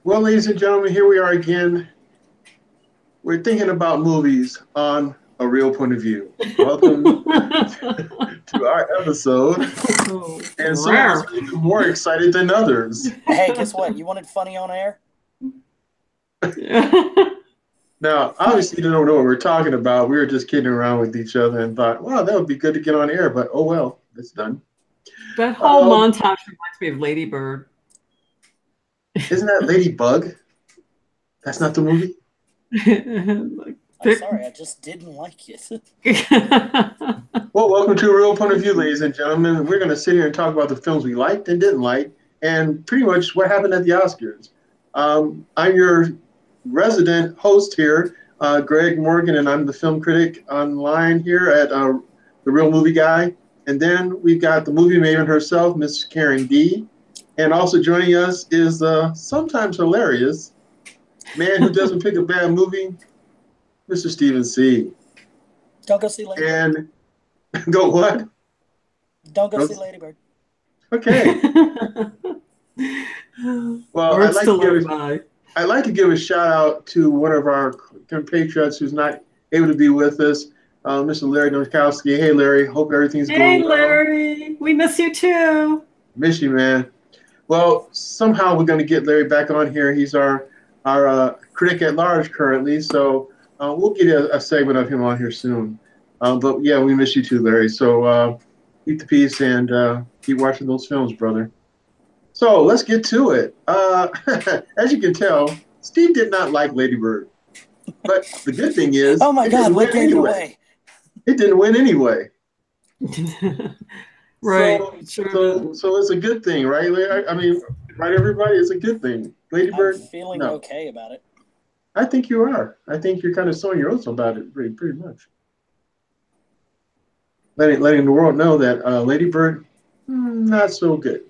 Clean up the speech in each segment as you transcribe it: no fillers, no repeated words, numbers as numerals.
Well, ladies and gentlemen, here we are again. We're thinking about movies on a real point of view. Welcome to our episode. And some of us Rare. are even more excited than others. Hey, guess what? You wanted funny on air? Now, obviously, you don't know what we're talking about. We were just kidding around with each other and thought, wow, that would be good to get on air, but oh well, it's done. That whole Um, montage reminds me of Lady Bird. isn't that Ladybug? That's not the movie? Like, I'm sorry, I just didn't like it. Well, welcome to a real point of view, ladies and gentlemen. We're going to sit here and talk about the films we liked and didn't like, and pretty much what happened at the Oscars. I'm your resident host here, Greg Morgan, and I'm the film critic online here at The Real Movie Guy. And then we've got the movie maven herself, Miss Karen D. And also joining us is sometimes hilarious man who doesn't pick a bad movie, Mr. Stephen C. Don't go see Lady Bird. And go what? Don't go Go- see Lady Bird. Okay. Well, Words to live by. I'd like to give a shout out to one of our compatriots who's not able to be with us, Mr. Larry Nonkowski. Hey, Larry. Hope everything's Hey, going well. Larry. We miss you too. Miss you, man. Well, somehow we're going to get Larry back on here. He's our critic at large currently, so we'll get a segment of him on here soon. But yeah, we miss you too, Larry. So keep the peace and keep watching those films, brother. So let's get to it. As you can tell, Steve did not like Lady Bird, but the good thing is, Oh my it God, didn't what win gave it anyway. away? It didn't win anyway. Right. So, Sure so, did. so it's a good thing, right? I mean, right? Everybody, it's a good thing. Lady I'm Bird, feeling no. okay about it. I think you are. I think you're kind of sowing your oats about it, pretty much. Letting the world know that Lady Bird, not so good.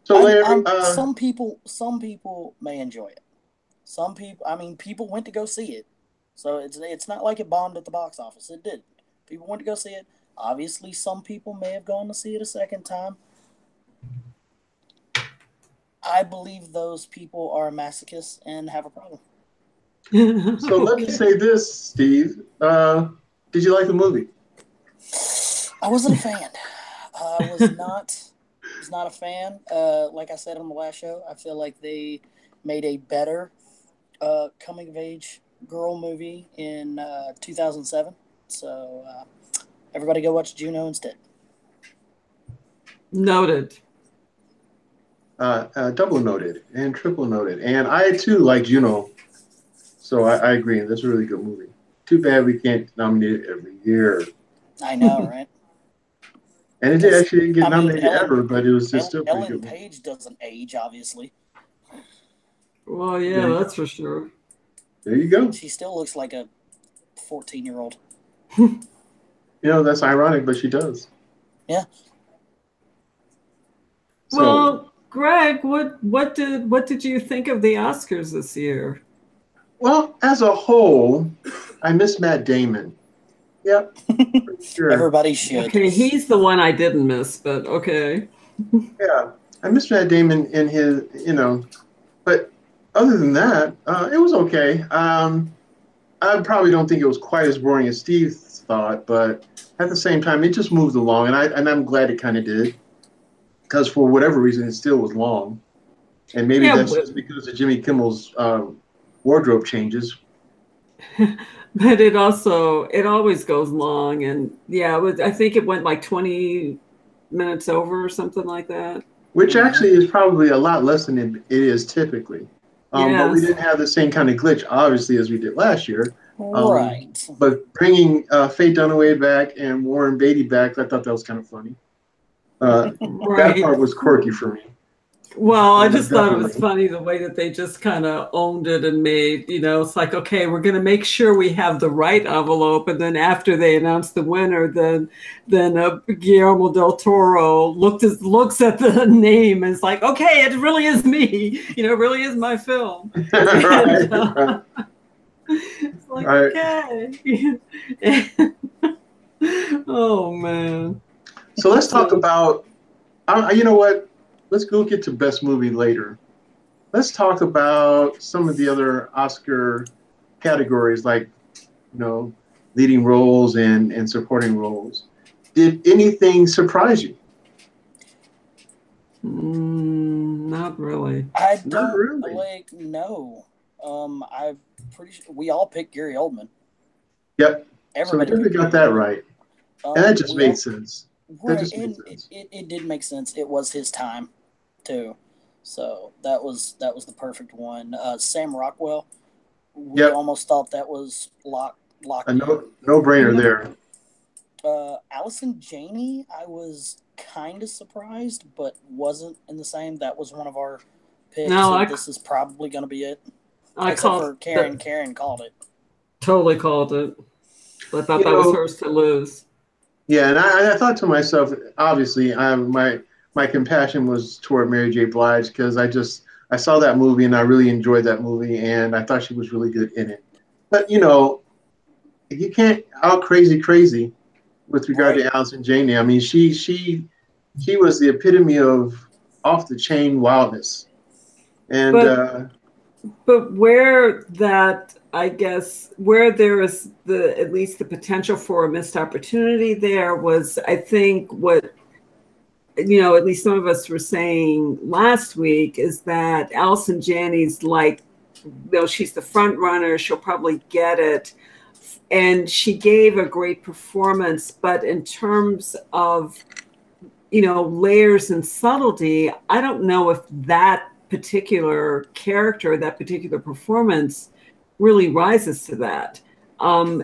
So, Larry, Some people may enjoy it. Some people, I mean, people went to go see it, so it's not like it bombed at the box office. It did. People went to go see it. Obviously, some people may have gone to see it a second time. I believe those people are masochists and have a problem. so let me Okay. say this, Steve. Did you like the movie? I wasn't a fan. I was not a fan. Like I said on the last show, I feel like they made a better coming of age girl movie in 2007. So everybody go watch Juno instead. Noted. Double noted and triple noted, and I too like Juno. So I agree. That's a really good movie. Too bad we can't nominate it every year. I know, right? And it did Because actually didn't get I mean, nominated ever, but it was just still pretty Ellen good. Page doesn't age, obviously. Well, There yeah, you that's go. for sure. There you go. She still looks like a 14-year-old. You know that's ironic, but she does. Yeah, So Well, Greg, what did you think of the Oscars this year? well, as a whole, I miss Matt Damon. Yep, for sure. everybody should. Okay, he's the one I didn't miss, but okay. Yeah, I miss Matt Damon in his, but other than that, it was okay. I probably don't think it was quite as boring as Steve thought, but at the same time, it just moved along, and I'm glad it kind of did because for whatever reason, it still was long, and maybe Yeah, that's just because of Jimmy Kimmel's wardrobe changes. but it always goes long, and yeah, I think it went like 20 minutes over or something like that. Which Hmm. actually is probably a lot less than it is typically. But we Yes. didn't have the same kind of glitch, obviously, as we did last year. Right. But bringing Faye Dunaway back and Warren Beatty back, I thought that was kind of funny. Uh, that Right. part was quirky for me, Well, I just thought it was definitely. funny the way that they just kind of owned it and made, it's like, okay, we're going to make sure we have the right envelope. And then after they announced the winner, then Guillermo del Toro looks at the name and it's like, okay, it really is me. It really is my film. Right, And right, it's like, right. okay. Oh, man. So let's talk So, about. You know what? Let's go get to best movie later. let's talk about some of the other Oscar categories, like, leading roles and supporting roles. Did anything surprise you? Not really. I Not don't really. like no. I'm pretty sure we all picked Gary Oldman. Yep. So we Everybody definitely picked got Gary that Oldman. right. And that just We made all sense. That right, just made and sense. it did make sense. It was his time too, so that was the perfect one. Sam Rockwell. We Yep. almost thought that was A locked in. no-brainer there. Allison Janney, I was kind of surprised, but wasn't in the same. That was one of our picks, No, and this is probably going to be it. I Except called for Karen. Karen called it. totally called it. I thought You that was know, hers to lose. yeah, and I thought to myself, obviously, my compassion was toward Mary J. Blige because I saw that movie and I really enjoyed that movie and I thought she was really good in it. But you can't out crazy with regard Right. to Allison Janney. I mean, she was the epitome of off the chain wildness, and But where that, I guess, where there is at least the potential for a missed opportunity there was, I think, what, at least some of us were saying last week is that Allison Janney's like, she's the front runner. She'll probably get it. And she gave a great performance. But in terms of, layers and subtlety, I don't know if that particular character, that particular performance really rises to that.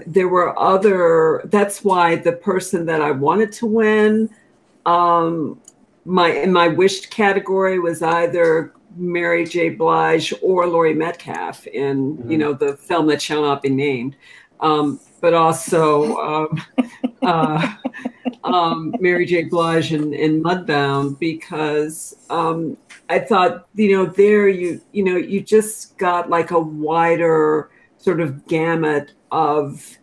There were that's why the person that I wanted to win, in my wished category was either Mary J. Blige or Laurie Metcalf in, the film that shall not be named. But also Mary J. Blige in Mudbound, because I thought, there you just got like a wider sort of gamut of,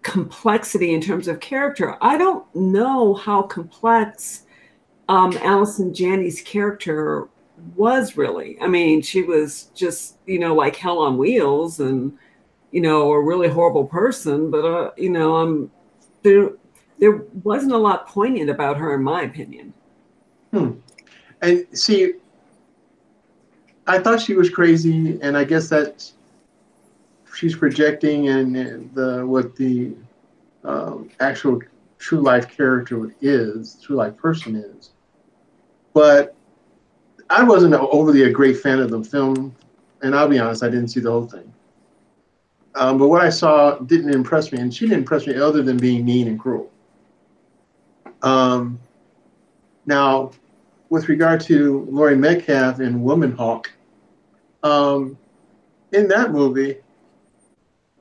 complexity in terms of character. I don't know how complex Allison Janney's character was really. I mean, she was just, like hell on wheels and, a really horrible person, but, there wasn't a lot poignant about her, in my opinion. And see, I thought she was crazy, and I guess that she's projecting and what the actual true life character is, true life person is. But I wasn't overly a great fan of the film, and I'll be honest, I didn't see the whole thing. But what I saw didn't impress me, and she didn't impress me other than being mean and cruel. Now, with regard to Laurie Metcalf in Woman Hawk, in that movie,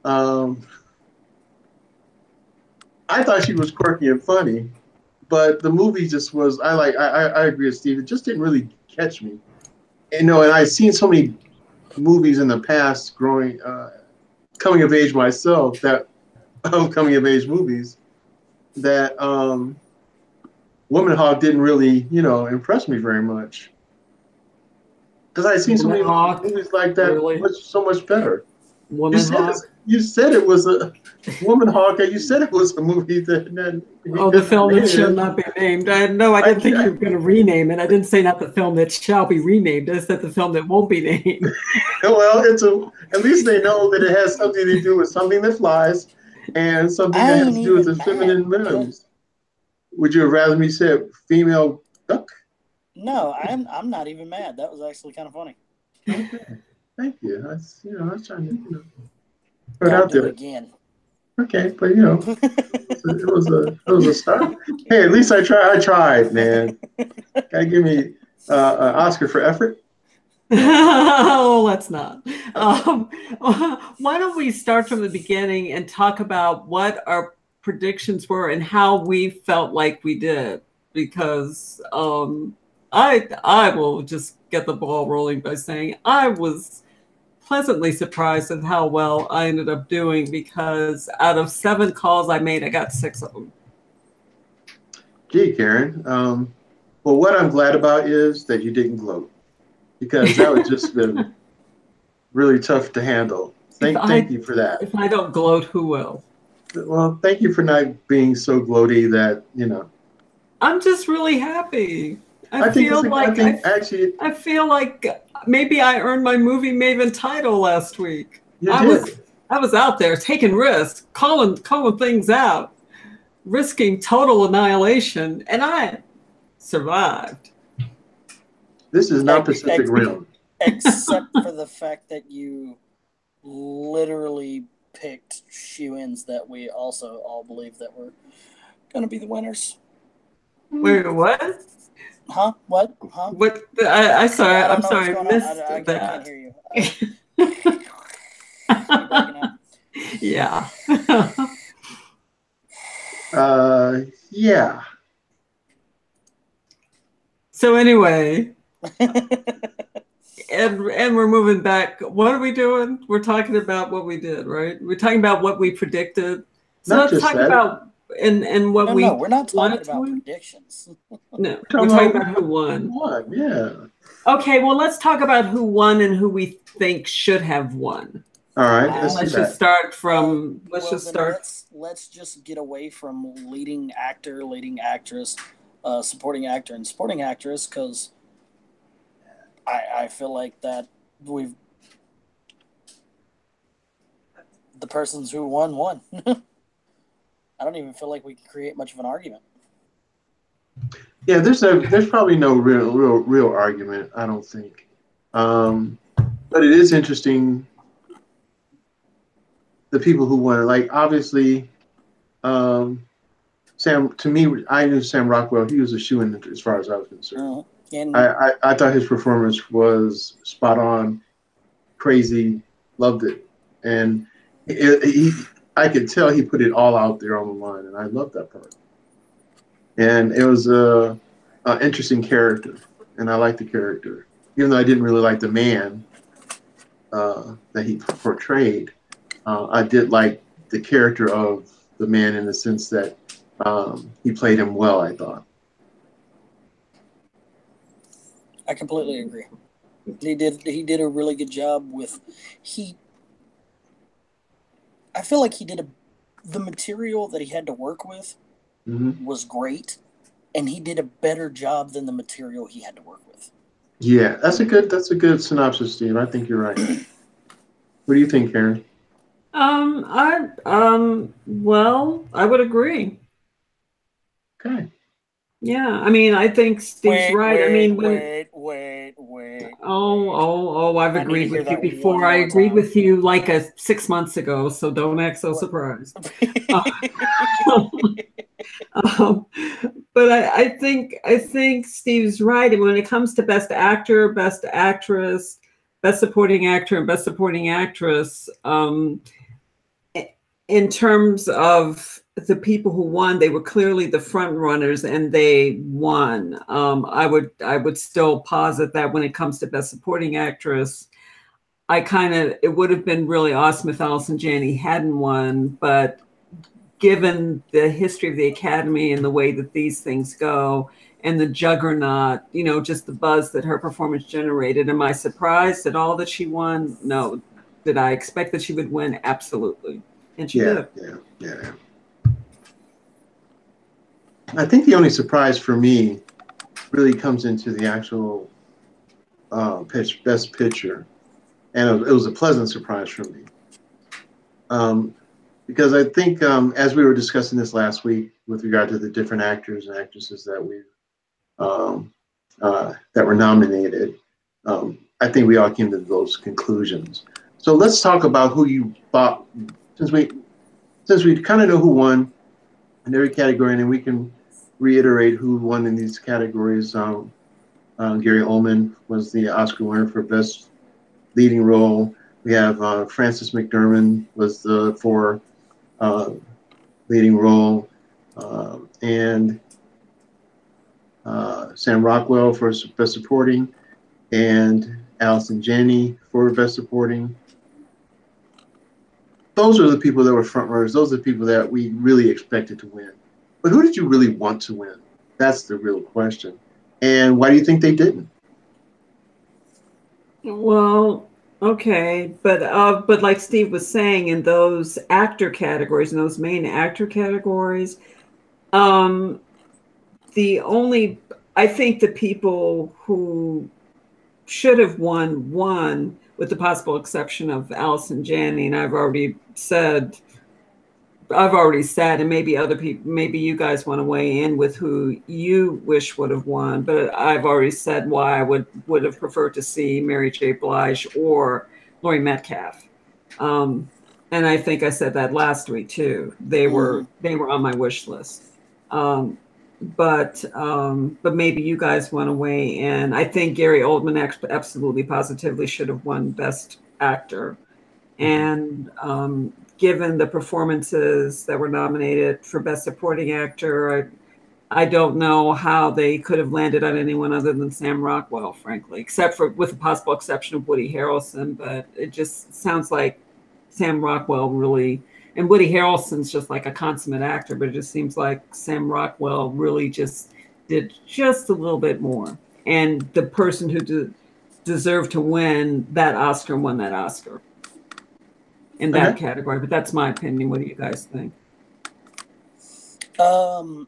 I thought she was quirky and funny, but the movie just was. I agree with Steve. It just didn't really catch me. And I've seen so many movies in the past, coming of age myself, coming of age movies that Woman Hawk didn't really impress me very much, because I've seen so many movies like that, really? So much better. Woman Hawk. You said it was a Woman Hawk, and you said it was a movie that. The film that shall not be named. I didn't think you were going to rename it. I didn't say not the film that shall be renamed. I said the film that won't be named. Well, at least they know that it has something to do with something that flies, and something that has to do with the feminine limbs. Would you have rather me say female duck? No, I'm not even mad. That was actually kind of funny. Okay. Thank you. I was trying to put it out there again. Okay, but it was a start. Hey, at least I tried, man. Gotta give me an Oscar for effort. Oh, let's not. Why don't we start from the beginning and talk about what our predictions were and how we felt like we did? Because I will just get the ball rolling by saying I was pleasantly surprised at how well I ended up doing, because out of 7 calls I made, I got 6 of them. Gee, Karen. Well, what I'm glad about is that you didn't gloat. because that would just been really tough to handle. Thank you for that. If I don't gloat, who will? Well, thank you for not being so gloaty that, I'm just really happy. I feel like maybe I earned my Movie Maven title last week. I was out there taking risks, calling things out, risking total annihilation, and I survived. This is not Pacific Rim. Except for the fact that you literally picked shoe-ins that we also all believe that were going to be the winners. Wait, what? Huh? What? Huh? What? I'm sorry. I missed that. I can't hear you. Yeah. Yeah. So anyway, and we're moving back. What are we doing? We're talking about what we did, right? We're talking about what we predicted. So let's talk about and what we. No, we're not talking about predictions. No, we're talking about who won. Yeah. Okay, well, let's talk about who won and who we think should have won. All right, let's just start from. Let's just get away from leading actor, leading actress, supporting actor, and supporting actress, because I feel like that the persons who won. I don't even feel like we can create much of an argument. Yeah, there's probably no real argument, I don't think. But it is interesting, the people who won. Like, obviously, I knew Sam Rockwell. He was a shoo-in as far as I was concerned. And I thought his performance was spot on, crazy, loved it. And I could tell he put it all out there on the line, and I loved that part. And it was an interesting character, and I liked the character. Even though I didn't really like the man that he portrayed, I did like the character of the man in the sense that he played him well, I thought. I completely agree. He did a really good job with I feel like the material that he had to work with was great, and he did a better job than the material he had to work with. Yeah, that's a good synopsis, Steve. I think you're right. What do you think, Karen? Well, I would agree. Okay. Yeah, I mean, I think Steve's right. Wait. Oh, I've agreed with you before. I agreed with you like 6 months ago, so don't act so surprised. But I think Steve's right. And when it comes to Best Actor, Best Actress, Best Supporting Actor, and Best Supporting Actress, in terms of the people who won, they were clearly the front runners, and they won. I would still posit that when it comes to Best Supporting Actress, it would have been really awesome if Allison Janney hadn't won, but given the history of the Academy and the way that these things go and the juggernaut, just the buzz that her performance generated, am I surprised at all that she won? No. Did I expect that she would win? Absolutely. And she did. Yeah. I think the only surprise for me really comes into the actual Best Picture, and it was a pleasant surprise for me, because I think as we were discussing this last week with regard to the different actors and actresses that that were nominated, I think we all came to those conclusions. So let's talk about who you thought, since we kind of know who won in every category, and then we can reiterate who won in these categories. Gary Oldman was the Oscar winner for Best Leading Role. We have Frances McDormand was for Leading Role, and Sam Rockwell for Best Supporting, and Allison Janney for Best Supporting. Those are the people that were front runners. Those are the people that we really expected to win. But who did you really want to win? That's the real question. And why do you think they didn't? Well, okay, but like Steve was saying, in those actor categories, in those main actor categories, um, the only I think the people who should have won, with the possible exception of Allison Janney, and I've already said, and maybe other people, maybe you guys want to weigh in with who you wish would have won, but I've already said why I would have preferred to see Mary J. Blige or Laurie Metcalf. And I think I said that last week too. They were on my wish list. But maybe you guys want to weigh in. I think Gary Oldman absolutely positively should have won Best Actor. And given the performances that were nominated for Best Supporting Actor, I don't know how they could have landed on anyone other than Sam Rockwell, frankly, except for with the possible exception of Woody Harrelson. But it just sounds like Sam Rockwell really, and Woody Harrelson's just like a consummate actor, but it just seems like Sam Rockwell really just did just a little bit more. And the person who deserved to win that Oscar won that Oscar in that category. But that's my opinion. What do you guys think? I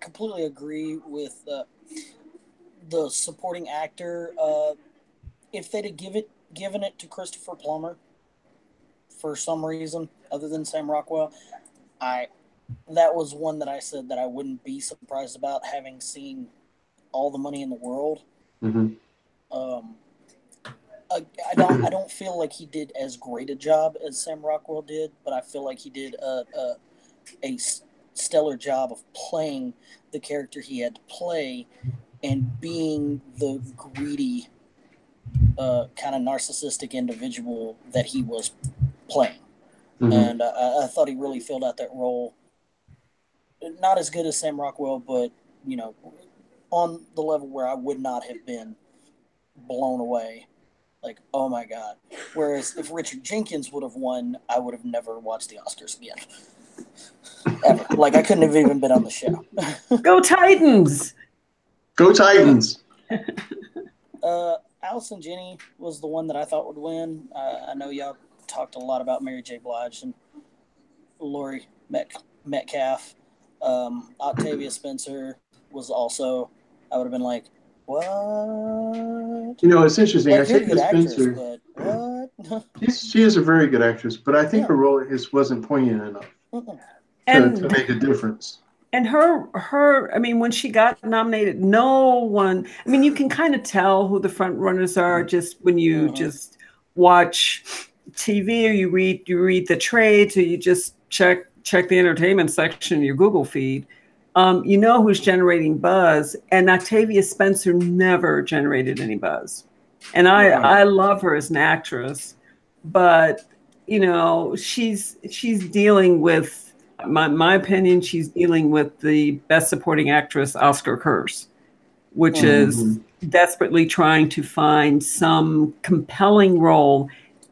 completely agree with the supporting actor. If they'd have given it to Christopher Plummer for some reason other than Sam Rockwell, that was one that I said that I wouldn't be surprised about, having seen All the Money in the World. I don't feel like he did as great a job as Sam Rockwell did, but I feel like he did a stellar job of playing the character he had to play and being the greedy, kind of narcissistic individual that he was playing. And I thought he really filled out that role. Not as good as Sam Rockwell, but, you know, on the level where I would not have been blown away. Like, oh my God. Whereas if Richard Jenkins would have won, I would have never watched the Oscars again. Ever. Like, I couldn't have even been on the show. Go Titans! Go Titans! Allison Janney was the one that I thought would win. I know y'all talked a lot about Mary J. Blige and Laurie Metcalf. Octavia Spencer was also, I would have been like, what? You know, it's interesting. Like, Octavia Spencer, but what? she is a very good actress, but I think her role wasn't poignant enough to make a difference. And I mean, when she got nominated, no one, I mean, you can kind of tell who the front runners are just when you just watch TV, or you read the trades, or you just check the entertainment section of your Google feed. You know who's generating buzz, and Octavia Spencer never generated any buzz. And I love her as an actress, but you know, she's dealing with, my opinion, she's dealing with the Best Supporting Actress Oscar curse, which is desperately trying to find some compelling role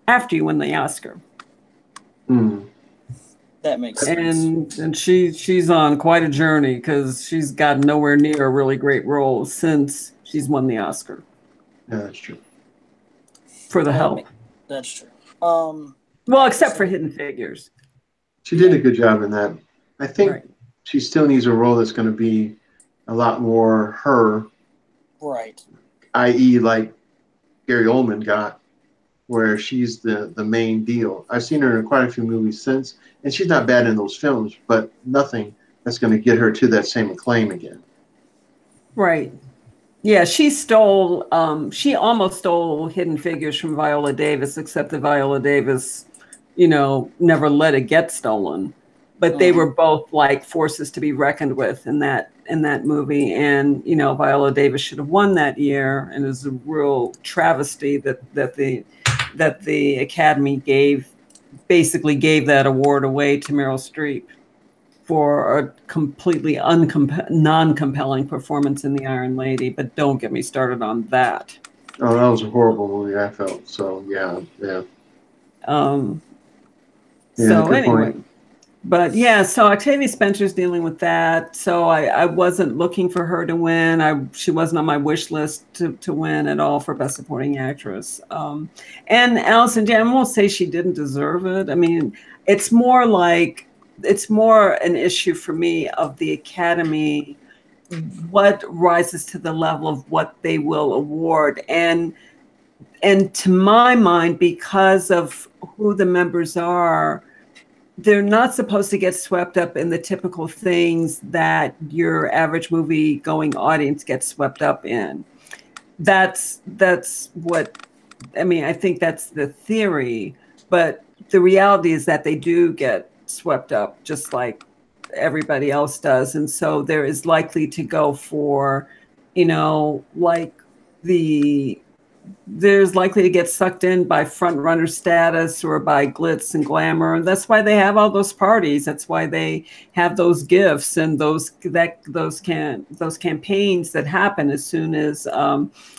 after you win the Oscar. That makes sense. And she's on quite a journey, because she's got nowhere near a really great role since she's won the Oscar. Yeah, that's true. For The Help. That's true. Well, except for Hidden Figures. She did a good job in that. I think she still needs a role that's going to be a lot more her. Right. I.e., like Gary Oldman got, where she's the main deal. I've seen her in quite a few movies since, and she's not bad in those films, but nothing that's going to get her to that same acclaim again. Right. Yeah, she almost stole Hidden Figures from Viola Davis, except that Viola Davis, you know, never let it get stolen. But they were both like forces to be reckoned with in that movie. And, you know, Viola Davis should have won that year. And it was a real travesty that the Academy basically gave that award away to Meryl Streep for a completely non-compelling performance in The Iron Lady. But don't get me started on that. Oh, that was a horrible movie, I felt. So, yeah. So anyway, But yeah, so Octavia Spencer's dealing with that. So I wasn't looking for her to win. She wasn't on my wish list to win at all for Best Supporting Actress. And Allison Janney, I won't say she didn't deserve it. I mean, it's more an issue for me of the Academy, what rises to the level of what they will award. And to my mind, because of who the members are, they're not supposed to get swept up in the typical things that your average movie going audience gets swept up in. That's what, I mean, I think that's the theory, but the reality is that they do get swept up just like everybody else does. And so there is likely to go for, like there's likely to get sucked in by front runner status or by glitz and glamour. And that's why they have all those parties. That's why they have those gifts and those campaigns that happen as soon as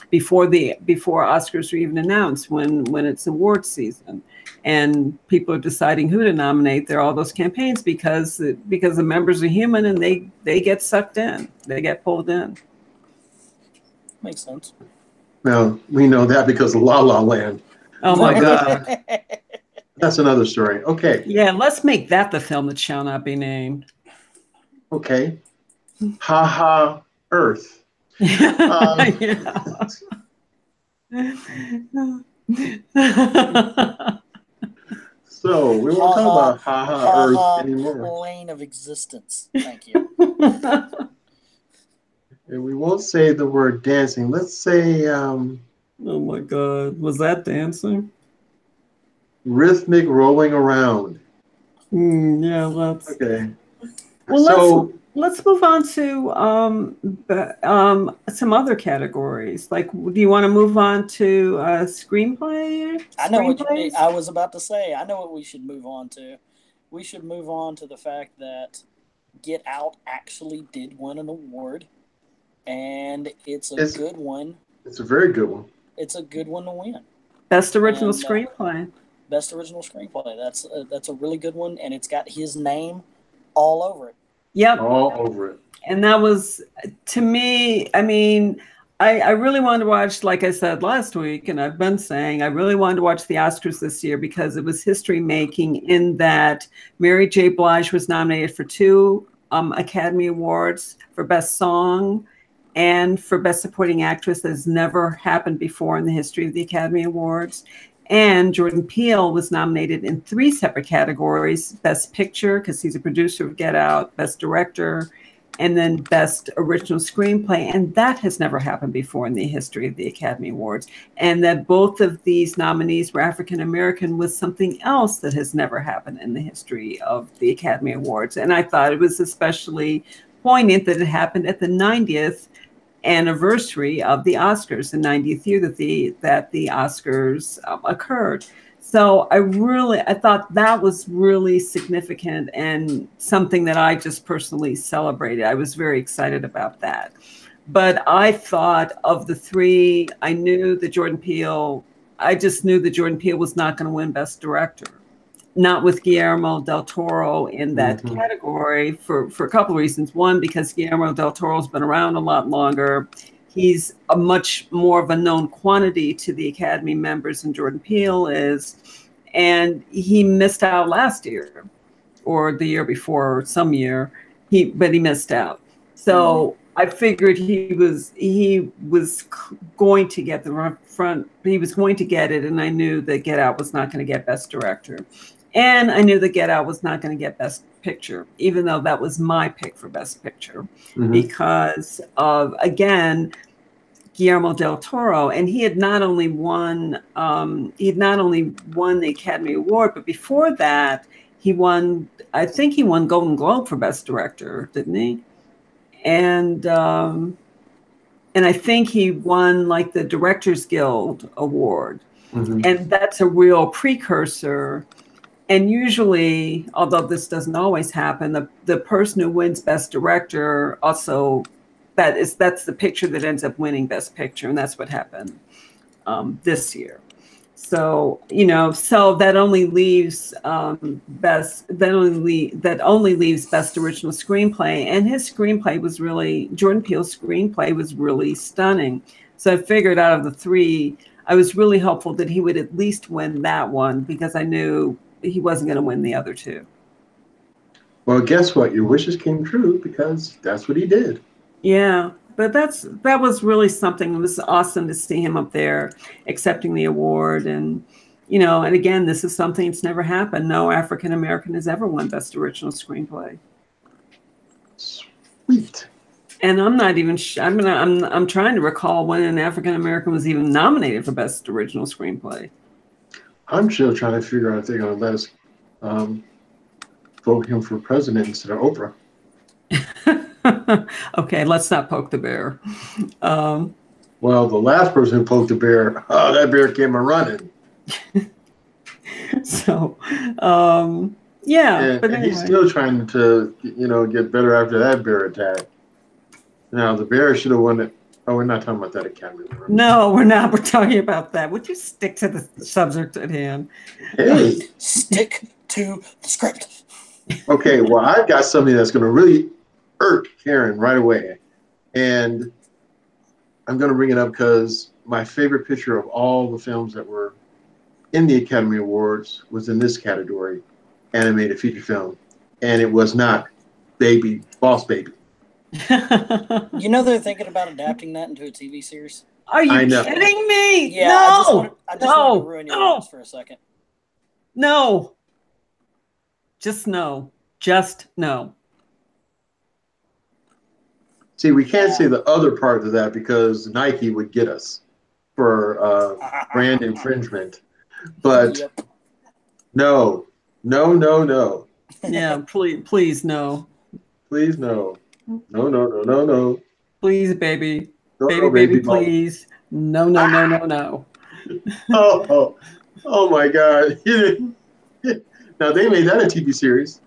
before Oscars are even announced, when it's award season and people are deciding who to nominate. There are all those campaigns because the members are human and they get sucked in, they get pulled in. Makes sense. Well, we know that because of La La Land. Oh my God. That's another story. Okay. Yeah, let's make that the film that shall not be named. Okay. Ha Ha Earth. So we won't talk about Ha Ha Earth anymore. Plane of existence. Thank you. And we won't say the word dancing. Let's say oh my God, was that dancing? Rhythmic rolling around. Yeah, that's okay. Well, So let's move on to some other categories. Like, do you want to move on to screenplay? I know what I was about to say. I know what we should move on to. We should move on to the fact that Get Out actually did win an award. And it's a good one. It's a very good one. It's a good one to win. Best original screenplay. Best original screenplay. That's a really good one, and it's got his name all over it. Yep. All over it. And that was, to me, I mean, I really wanted to watch, like I said last week, and I've been saying, I really wanted to watch the Oscars this year because it was history making in that Mary J. Blige was nominated for 2 Academy Awards for Best Song and for Best Supporting Actress. That has never happened before in the history of the Academy Awards. And Jordan Peele was nominated in 3 separate categories: Best Picture, because he's a producer of Get Out, Best Director, and then Best Original Screenplay. And that has never happened before in the history of the Academy Awards. And that both of these nominees were African American was something else that has never happened in the history of the Academy Awards. And I thought it was especially poignant that it happened at the 90th anniversary of the Oscars, the 90th year that the Oscars occurred. So I thought that was really significant and something that I just personally celebrated. I was very excited about that. But I thought of the 3, I just knew that Jordan Peele was not going to win Best Director. Not with Guillermo del Toro in that category for a couple of reasons. One, because Guillermo del Toro's been around a lot longer. He's a much more of a known quantity to the Academy members than Jordan Peele is. And he missed out last year or the year before or some year, but he missed out. So I figured he was going to get the front, he was going to get it. And I knew that Get Out was not going to get Best Director. And I knew that Get Out was not going to get Best Picture, even though that was my pick for Best Picture, because of, again, Guillermo del Toro. And he had not only won the Academy Award, but before that, I think he won Golden Globe for Best Director, didn't he? And I think he won like the Directors Guild Award. And that's a real precursor. And usually, although this doesn't always happen, the person who wins Best Director also, that's the picture that ends up winning Best Picture. And that's what happened this year. So, you know, so that only leaves that only leaves best original screenplay. And his screenplay was really, Jordan Peele's screenplay was really stunning. So I figured out of the three, I was really hopeful that he would at least win that one, because I knew he wasn't going to win the other two. Well, guess what? Your wishes came true, because that's what he did. Yeah. But that was really something. It was awesome to see him up there accepting the award. And, you know, and again, this is something that's never happened. No African American has ever won Best Original Screenplay. Sweet. And I'm not even. I'm trying to recall when an African American was even nominated for Best Original Screenplay. I'm still trying to figure out if they're going to let us vote him for president instead of Oprah. Okay, let's not poke the bear. Well, the last person who poked the bear, that bear came a running. So, yeah. But anyway. He's still trying to, you know, get better after that bear attack. Now, the bear should have won it. Oh, we're not talking about that Academy Award. No, we're not. We're talking about that. Would you stick to the subject at hand? Hey. Stick to the script. Okay, well, I've got something that's going to really irk Karen right away. And I'm going to bring it up because my favorite picture of all the films that were in the Academy Awards was in this category, animated feature film. And it was not Boss Baby. You know they're thinking about adapting that into a TV series? Are you kidding me? Yeah, no. I just wanted to ruin your lives for a second. No. Just no. Just no. See, we can't say the other part of that because Nike would get us for brand infringement. But no. Yeah, please no. Please no. No. Please, baby. No, baby, please. No. Oh my God. Now they made that a TV series.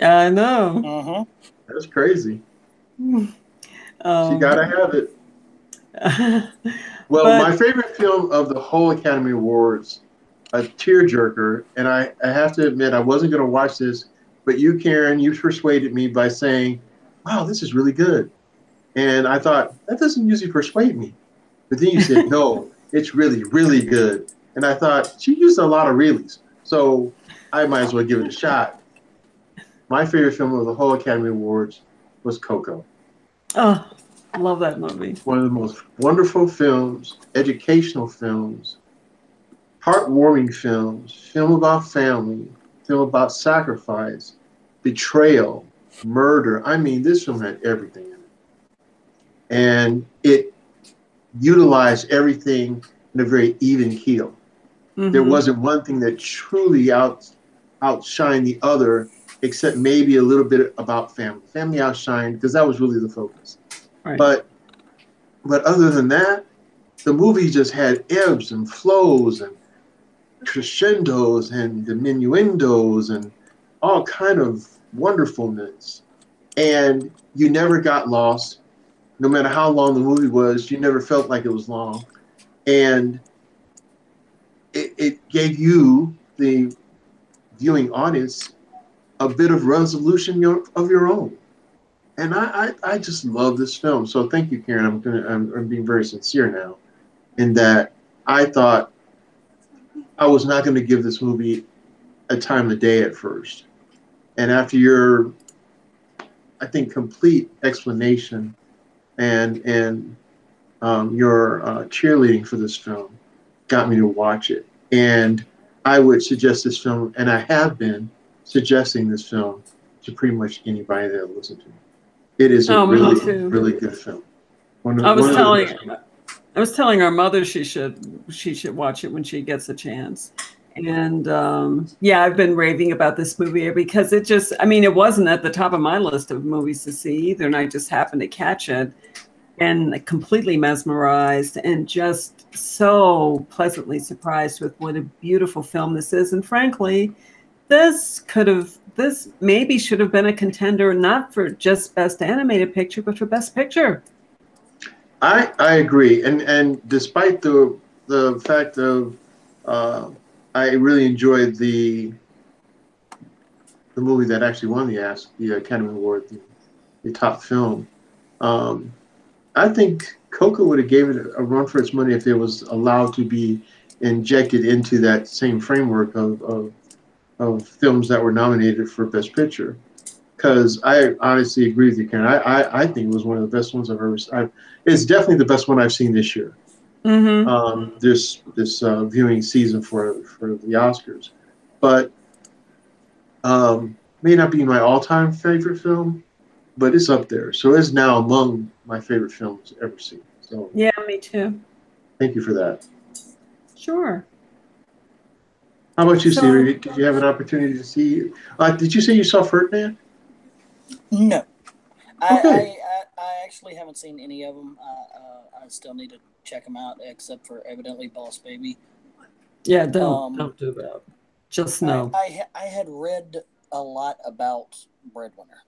I know. That's crazy. She gotta have it. Well, my favorite film of the whole Academy Awards, a tearjerker, and I have to admit I wasn't going to watch this, but you, Karen, you persuaded me by saying, wow, this is really good. And I thought, that doesn't usually persuade me. But then you said, no, it's really, really good. And I thought, she used a lot of reallys, so I might as well give it a shot. My favorite film of the whole Academy Awards was Coco. Oh, I love that movie. One of the most wonderful films, educational films, heartwarming films, film about family, film about sacrifice, betrayal, murder. I mean, this film had everything in it. And it utilized everything in a very even keel. Mm-hmm. There wasn't one thing that truly outshined the other, except maybe a little bit about family. Family outshined because that was really the focus. Right. But other than that, the movie just had ebbs and flows and crescendos and diminuendos and all kind of wonderfulness. And you never got lost. No matter how long the movie was, you never felt like it was long. And it gave you, the viewing audience, a bit of resolution of your own. And I just love this film. So thank you, Karen. I'm being very sincere now in that I thought I was not going to give this movie a time of day at first. And after your, I think, complete explanation and your cheerleading for this film got me to watch it. And I would suggest this film, and I have been suggesting this film to pretty much anybody that will listen to me. It is a really good film. I was telling our mother she should watch it when she gets a chance. And yeah, I've been raving about this movie because it wasn't at the top of my list of movies to see either, and I just happened to catch it and completely mesmerized and just so pleasantly surprised with what a beautiful film this is. And frankly, this maybe should have been a contender, not for just Best Animated Picture, but for Best Picture. I agree. And despite the fact of Uh, I really enjoyed the movie that actually won the Academy Award, the top film. Um, I think Coco would have gave it a run for its money if it was allowed to be injected into that same framework of films that were nominated for Best Picture. Because I honestly agree with you, Karen. I think it was one of the best ones I've ever seen. It's definitely the best one I've seen this year. Mm-hmm. This viewing season for the Oscars, but may not be my all-time favorite film, but it's up there. So it's now among my favorite films ever seen. So Yeah, me too. thank you for that. Sure. How about you, So Siri? Did you have an opportunity to see? Did you say you saw Ferdinand? No, Okay. I actually haven't seen any of them. I still need to check them out, except for evidently Boss Baby. yeah, Um, don't do that. Just I, know. I I had read a lot about Breadwinner,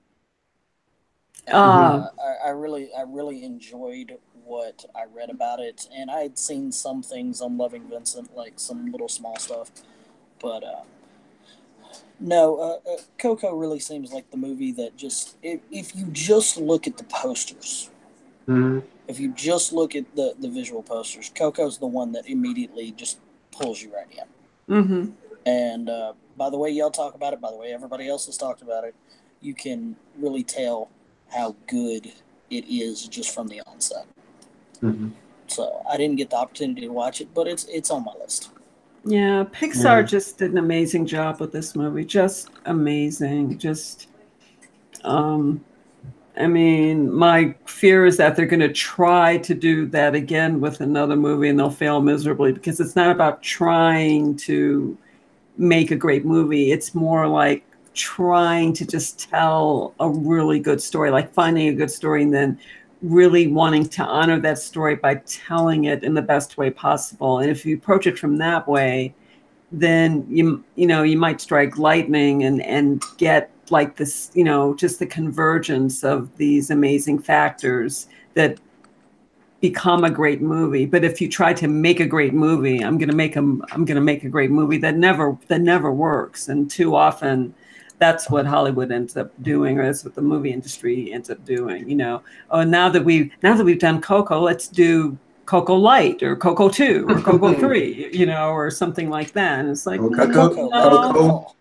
and Mm-hmm. Uh I really enjoyed what I read about it, and I had seen some things on Loving Vincent, like some little small stuff, but no, Coco really seems like the movie that just if you just look at the posters, Mm-hmm. if you just look at the visual posters, Coco's the one that immediately just pulls you right in. mm-hmm. And by the way y'all talk about it, by the way everybody else has talked about it, you can really tell how good it is just from the onset. Mm-hmm. So I didn't get the opportunity to watch it, but it's on my list. Yeah, Yeah. Pixar just did an amazing job with this movie. Just amazing. Just um I mean, my fear is that they're going to try to do that again with another movie and they'll fail miserably because it's not about trying to make a great movie. It's more like trying to just tell a really good story, like finding a good story and then really wanting to honor that story by telling it in the best way possible. And if you approach it from that way, then you might strike lightning and get like this, just the convergence of these amazing factors that become a great movie. But if you try to make a great movie, I'm going to make a great movie that never works. And too often that's what Hollywood ends up doing, or that's what the movie industry ends up doing. Oh, now that we've done Coco, let's do Coco Light or Coco 2 or Coco 3, or something like that. And it's like, Coco, let it go no. fall.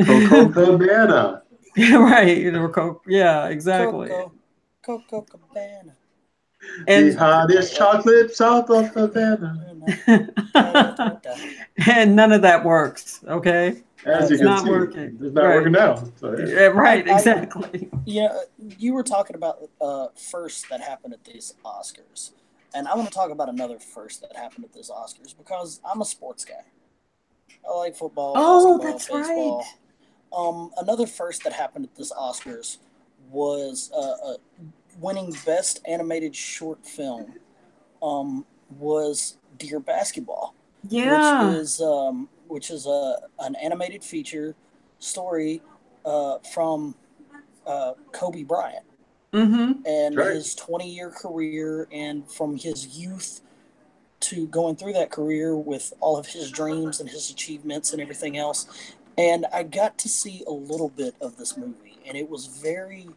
Coco Cabana. Right. Or Coco. Yeah, exactly. Coco Cabana. The And hottest chocolate south of Havana. and none of that works. Okay. As you It's can not see, working. it's not Right. working out. So, yeah. Yeah, right. Exactly. Yeah, you were talking about first that happened at these Oscars, and I want to talk about another first that happened at this Oscars because I'm a sports guy. I like football, Oh, basketball, that's right. baseball. Another first that happened at this Oscars was winning Best Animated Short Film. Was Dear Basketball, Yeah. which is an animated feature story from Kobe Bryant Mm-hmm. and That's right. his 20-year career, and from his youth to going through that career with all of his dreams and his achievements and everything else. And I got to see a little bit of this movie, and it was very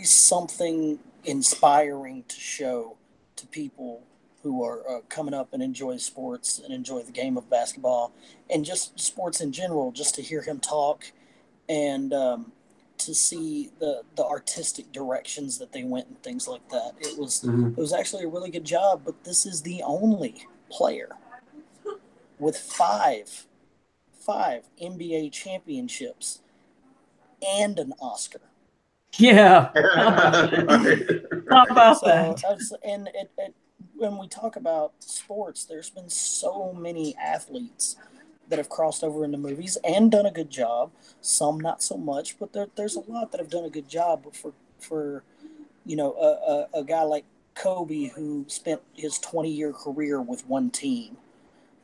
something inspiring to show to people who are coming up and enjoy sports and enjoy the game of basketball and just sports in general, just to hear him talk and to see the artistic directions that they went and things like that. It was Mm-hmm. it was actually a really good job. But this is the only player with five NBA championships and an Oscar. Yeah. How about that? Right, How right. about So, that? and when we talk about sports, there's been so many athletes that have crossed over into movies and done a good job. Some not so much, but there's a lot that have done a good job. But for a guy like Kobe, who spent his 20-year career with one team,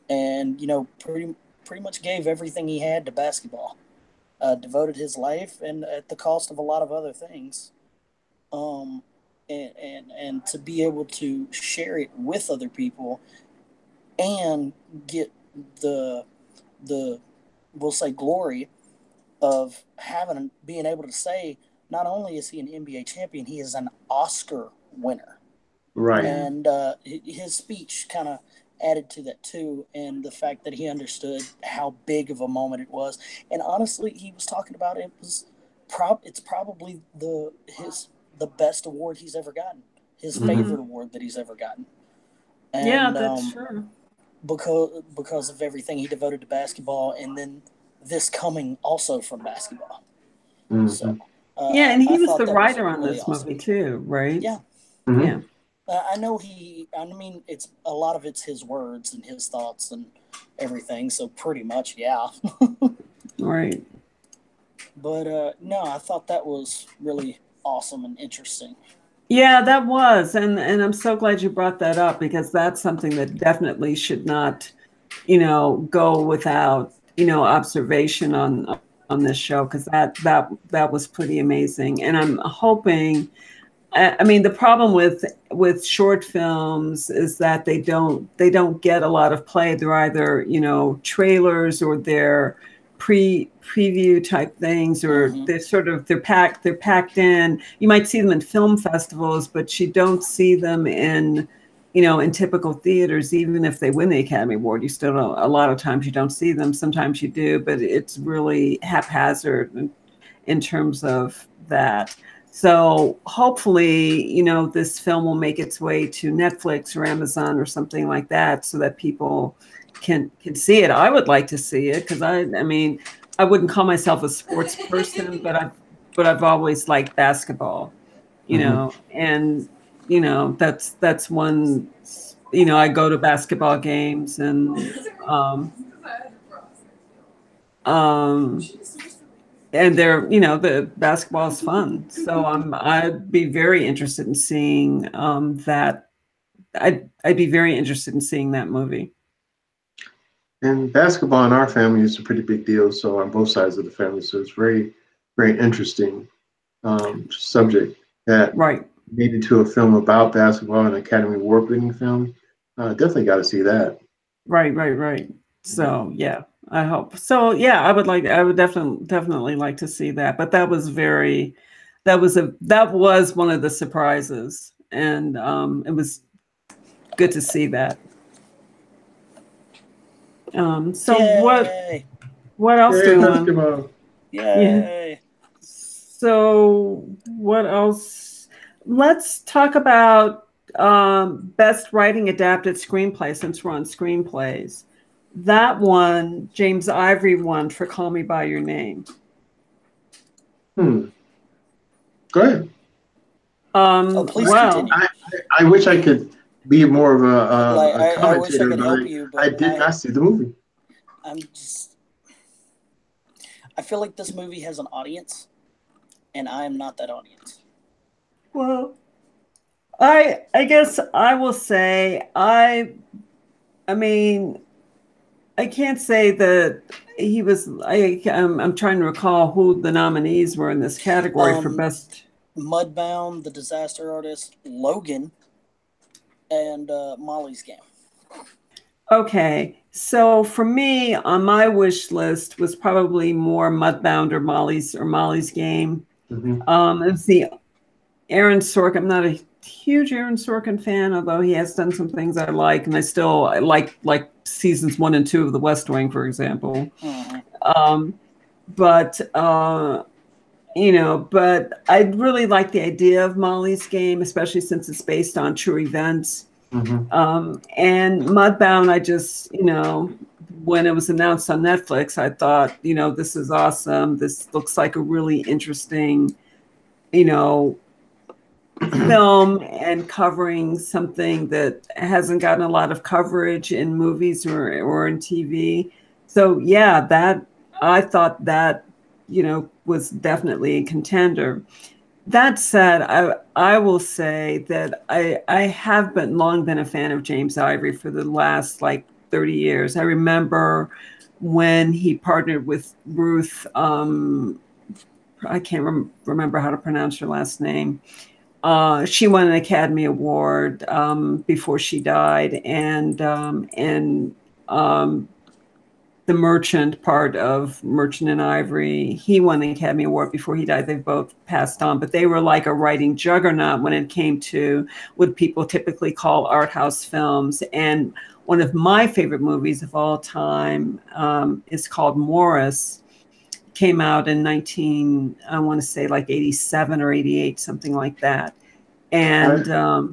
and pretty much gave everything he had to basketball, devoted his life, and at the cost of a lot of other things. Um, and to be able to share it with other people and get the we'll say glory of being able to say not only is he an NBA champion, he is an Oscar winner. Right. And his speech kind of added to that too, and the fact that he understood how big of a moment it was. And honestly, he was talking about it's probably the best award he's ever gotten, his favorite award that he's ever gotten. And, yeah, that's true. Because of everything he devoted to basketball, and then this coming also from basketball. So, yeah, and he was the writer on this movie too, right? Yeah. Yeah. I know it's a lot of it's his words and his thoughts and everything. So pretty much, yeah. Right. But no, I thought that was really awesome and interesting. Yeah, that was, and I'm so glad you brought that up, because that's something that definitely should not, go without, observation on this show, because that was pretty amazing. And I'm hoping, I mean, the problem with short films is that they don't get a lot of play. They're either, trailers, or they're preview type things, or they're packed in. You might see them in film festivals, but you don't see them in typical theaters. Even if they win the Academy Award, you still don't, a lot of times you don't see them. Sometimes you do, but it's really haphazard in terms of that. So hopefully, this film will make its way to Netflix or Amazon or something like that, so that people can see it. I would like to see it, because I mean, I wouldn't call myself a sports person, but I've always liked basketball, and that's one. I go to basketball games, and and they're, the basketball is fun. So I'd be very interested in seeing that. I'd be very interested in seeing that movie. And basketball in our family is a pretty big deal. So on both sides of the family, so it's very, very interesting subject that made it to a film about basketball, an Academy Award-winning film. Definitely got to see that. Right. So yeah, I hope so. Yeah, I would definitely like to see that. But that was one of the surprises, and it was good to see that. So Yay. what else do we want? Yay. Yeah. So what else? Let's talk about best writing adapted screenplay, since we're on screenplays. That one, James Ivory won for Call Me by Your Name. Go ahead. Please continue. I wish I could be more of a commentator, I wish I could help you, but I did not see the movie. I feel like this movie has an audience, and I am not that audience. Well, I guess I will say I mean, I can't say that he was. I'm trying to recall who the nominees were in this category for best. Mudbound, The Disaster Artist, Logan, and Molly's Game. Okay, so for me, on my wish list was probably more Mudbound or Molly's Game. It was the Aaron Sorkin. I'm not a huge Aaron Sorkin fan, although he has done some things I like, and I still like seasons 1 and 2 of The West Wing, for example. But I really like the idea of Molly's Game, especially since it's based on true events. And Mudbound, I just, when it was announced on Netflix, I thought, this is awesome. This looks like a really interesting, film, and covering something that hasn't gotten a lot of coverage in movies or in TV. So yeah, that I thought that, was definitely a contender. That said, I will say that I have long been a fan of James Ivory for the last 30 years. I remember when he partnered with Ruth. I can't remember how to pronounce her last name. She won an Academy Award before she died, and the Merchant part of Merchant and Ivory. He won the Academy Award before he died. They both passed on, but they were like a writing juggernaut when it came to what people typically call art house films. And one of my favorite movies of all time is called Morris. Came out in I want to say like 87 or 88, something like that. And I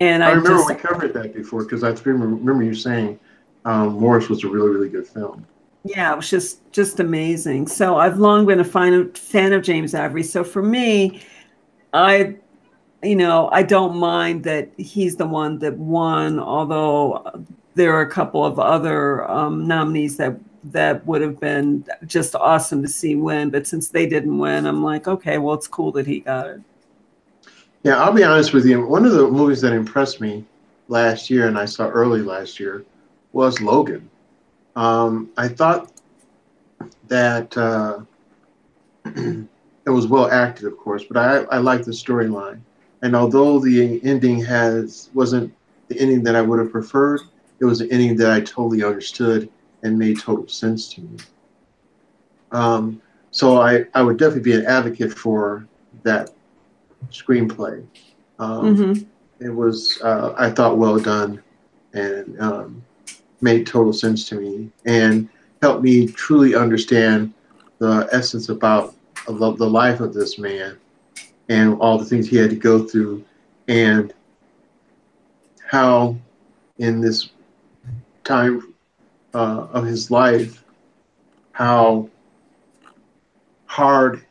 remember we covered that before, because I remember you saying Morris was a really, really good film. Yeah, it was just amazing. So I've long been a fan of James Ivory. So for me, I don't mind that he's the one that won, although there are a couple of other nominees that would have been just awesome to see win. But since they didn't win, I'm like, okay, well, it's cool that he got it. Yeah, I'll be honest with you. One of the movies that impressed me last year, and I saw early last year, was Logan. I thought that it was well acted, of course, but I liked the storyline. And although the ending wasn't the ending that I would have preferred, it was an ending that I totally understood and made total sense to me. So I would definitely be an advocate for that screenplay. It was, I thought, well done, and made total sense to me, and helped me truly understand the essence about the life of this man and all the things he had to go through, and how in this time of his life, how hard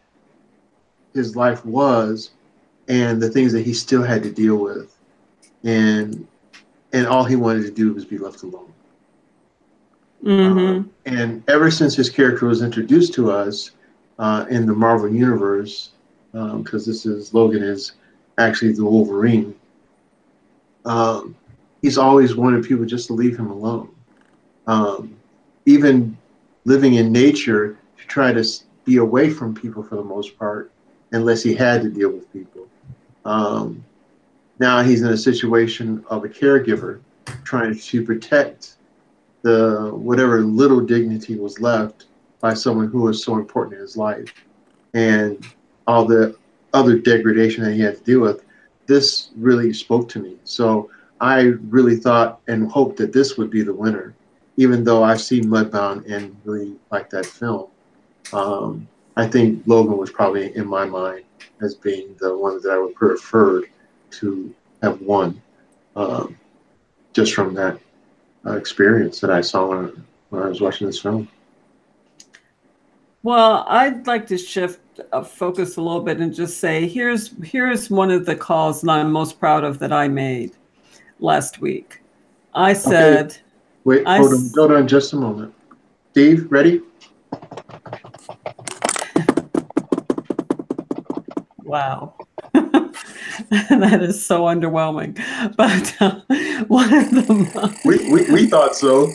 his life was, and the things that he still had to deal with, and all he wanted to do was be left alone. And ever since his character was introduced to us in the Marvel Universe, because Logan is actually the Wolverine, he's always wanted people just to leave him alone. Even living in nature, to try to be away from people for the most part, unless he had to deal with people. Now he's in a situation of a caregiver trying to protect whatever little dignity was left by someone who was so important in his life, and all the other degradation that he had to deal with. This really spoke to me. So I really thought and hoped that this would be the winner, even though I've seen Mudbound and really liked that film. I think Logan was probably in my mind as being the one that I would prefer to have won, just from that experience that I saw when I was watching this film. Well, I'd like to shift focus a little bit and just say, here's one of the calls that I'm most proud of that I made last week. I said, okay. Wait, hold on just a moment. Steve, ready? Wow. That is so underwhelming. But one of the we thought so.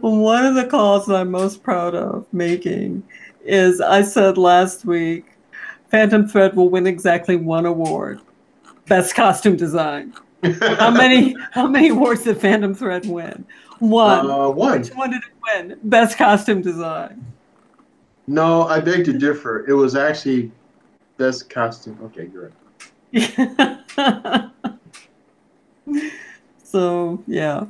One of the calls that I'm most proud of making is, I said last week, Phantom Thread will win exactly one award: Best Costume Design. How many awards did Phantom Thread win? One. One. Which one did it win? Best Costume Design. No, I beg to differ. It was actually Best Costume. Okay, you're right. So, yeah.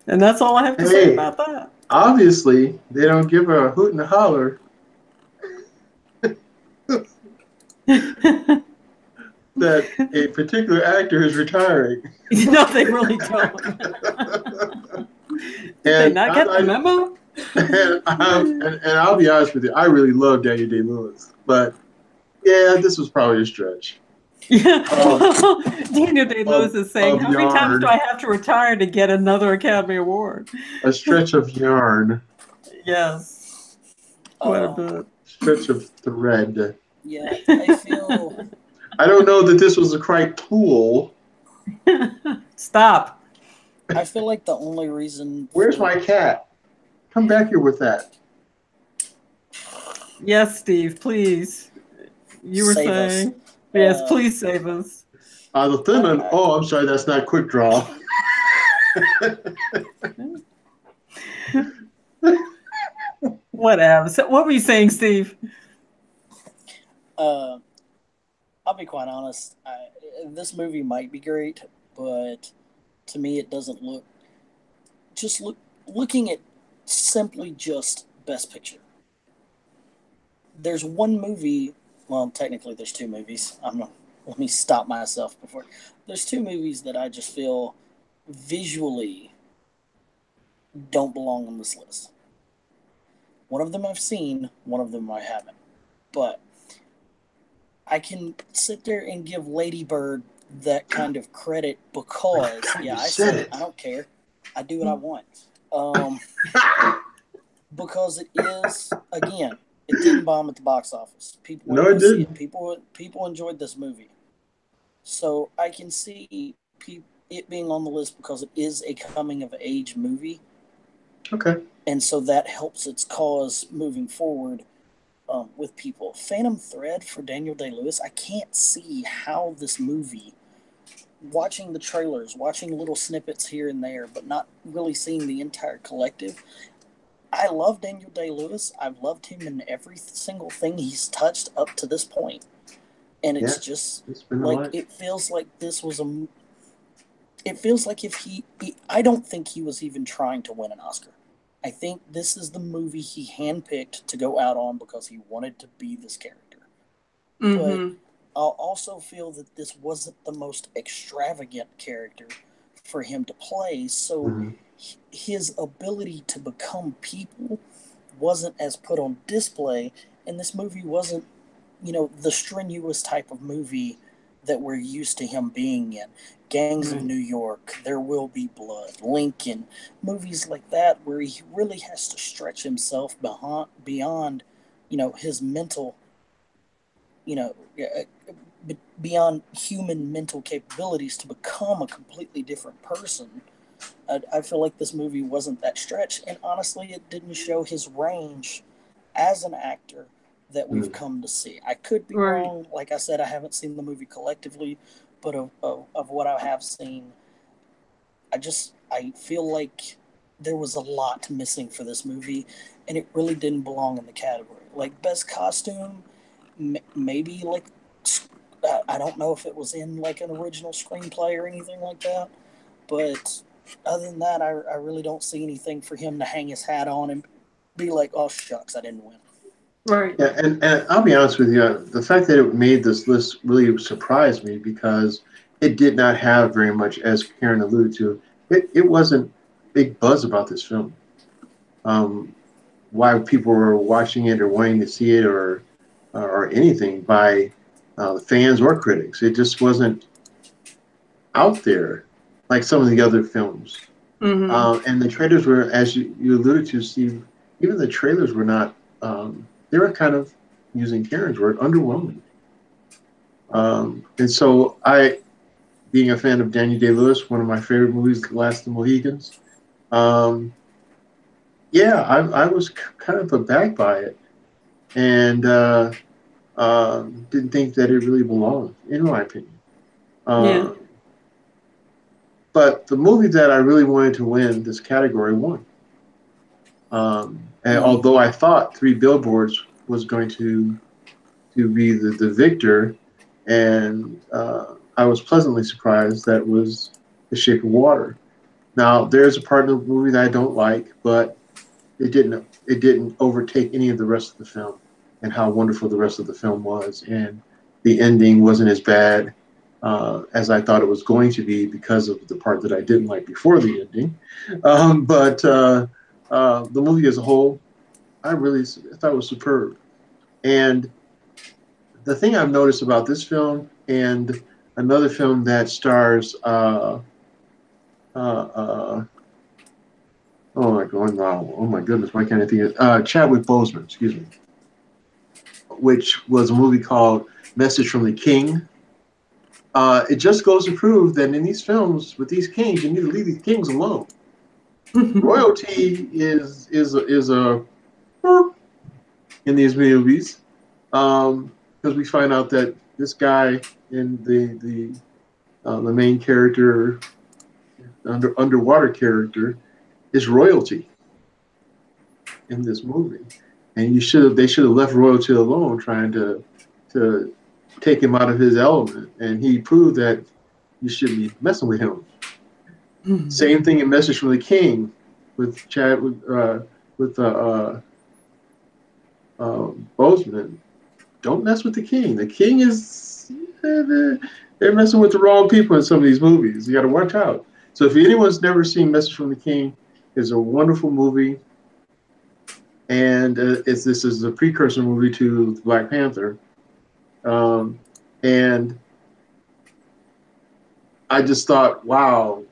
And that's all I have to say about that. Obviously, they don't give a hoot and a holler that a particular actor is retiring. No, they really don't. Did they not get the memo? And I'll be honest with you, I really love Daniel Day-Lewis, but yeah, this was probably a stretch. Yeah. Daniel Day-Lewis is saying, how many times do I have to retire to get another Academy Award? A stretch of yarn. Yes. Quite a bit. Stretch of thread. Yeah, I feel... I don't know that this was the correct tool. Stop. I feel like the only reason... Where's my cat? Come back here with that. Yes, Steve, please. You were saying... Us. Yes, please save us. I'm sorry, that's not Quick Draw. Whatever. So what were you saying, Steve? Uh, I'll be quite honest. This movie might be great, but to me, it doesn't look. Looking at simply just Best Picture. There's one movie. Well, technically, there's two movies. Let me stop myself before. There's two movies that I just feel visually don't belong on this list. One of them I've seen, one of them I haven't. But I can sit there and give Lady Bird that kind of credit because, yeah, I said it. I don't care. I do what I want. Because it is, again, it didn't bomb at the box office. People no, it didn't. People enjoyed this movie. So I can see it being on the list because it is a coming of age movie. Okay. And so that helps its cause moving forward with people. Phantom Thread for Daniel Day-Lewis, I can't see how this movie, watching the trailers, watching little snippets here and there, but not really seeing the entire collective. I love Daniel Day-Lewis. I've loved him in every single thing he's touched up to this point. And it's just like, it feels like this was it feels like if I don't think he was even trying to win an Oscar. I think this is the movie he handpicked to go out on because he wanted to be this character. Mm-hmm. But I'll also feel that this wasn't the most extravagant character for him to play. So his ability to become people wasn't as put on display. And this movie wasn't, the strenuous type of movie that we're used to him being in. Gangs of New York, There Will Be Blood, Lincoln, movies like that where he really has to stretch himself beyond, his mental, beyond human mental capabilities to become a completely different person. I feel like this movie wasn't that stretch, and honestly, it didn't show his range as an actor that we've come to see. I could be wrong. Like I said, I haven't seen the movie collectively, but of what I have seen, I feel like there was a lot missing for this movie, and it really didn't belong in the category. Like best costume, maybe like I don't know if it was in like an original screenplay or anything like that, but other than that, I really don't see anything for him to hang his hat on and be like, oh shucks, I didn't win. Right. Yeah, and I'll be honest with you, the fact that it made this list really surprised me because it did not have very much, as Karen alluded to. It wasn't big buzz about this film. Why people were watching it or wanting to see it or anything by the fans or critics. It just wasn't out there like some of the other films. And the trailers were, as you alluded to, Steve, even the trailers were not, they were kind of, using Karen's word, underwhelming. And so being a fan of Daniel Day-Lewis, one of my favorite movies, The Last of the Mohicans, I was kind of aback by it and didn't think that it really belonged, in my opinion. But the movie that I really wanted to win this category won. And although I thought Three Billboards was going to be the victor, and I was pleasantly surprised that was The Shape of Water. Now, there's a part of the movie that I don't like, but it didn't overtake any of the rest of the film and how wonderful the rest of the film was. And the ending wasn't as bad as I thought it was going to be because of the part that I didn't like before the ending. But the movie as a whole, I thought it was superb. And the thing I've noticed about this film and another film that stars oh my goodness, why can't I think of Chadwick Boseman, excuse me, which was a movie called Message from the King. It just goes to prove that in these films with these kings, you need to leave these kings alone. Royalty is a in these movies, because we find out that this guy in the main character, underwater character is royalty in this movie, and they should have left royalty alone, trying to take him out of his element, and he proved that you shouldn't be messing with him. Mm-hmm. Same thing in Message from the King with Boseman. Don't mess with the king. The king is they're messing with the wrong people in some of these movies. You got to watch out. So if anyone's never seen Message from the King, it's a wonderful movie, and this is a precursor movie to Black Panther, and I just thought, wow,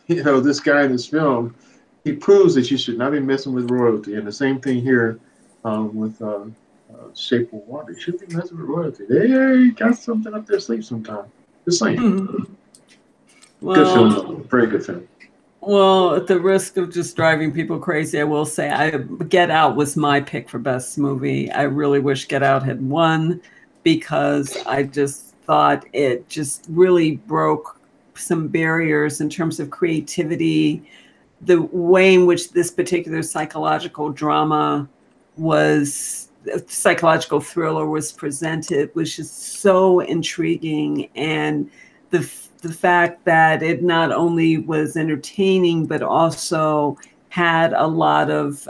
this guy in this film, he proves that you should not be messing with royalty. And the same thing here with Shape of Water. You shouldn't be messing with royalty. They got something up their sleeve sometime. Just saying. Mm-hmm. Well, good film. Very good film. Well, at the risk of just driving people crazy, I will say Get Out was my pick for best movie. I really wish Get Out had won, because I just thought it just really broke some barriers in terms of creativity. The way in which this particular psychological thriller was presented was just so intriguing, and the fact that it not only was entertaining but also had a lot of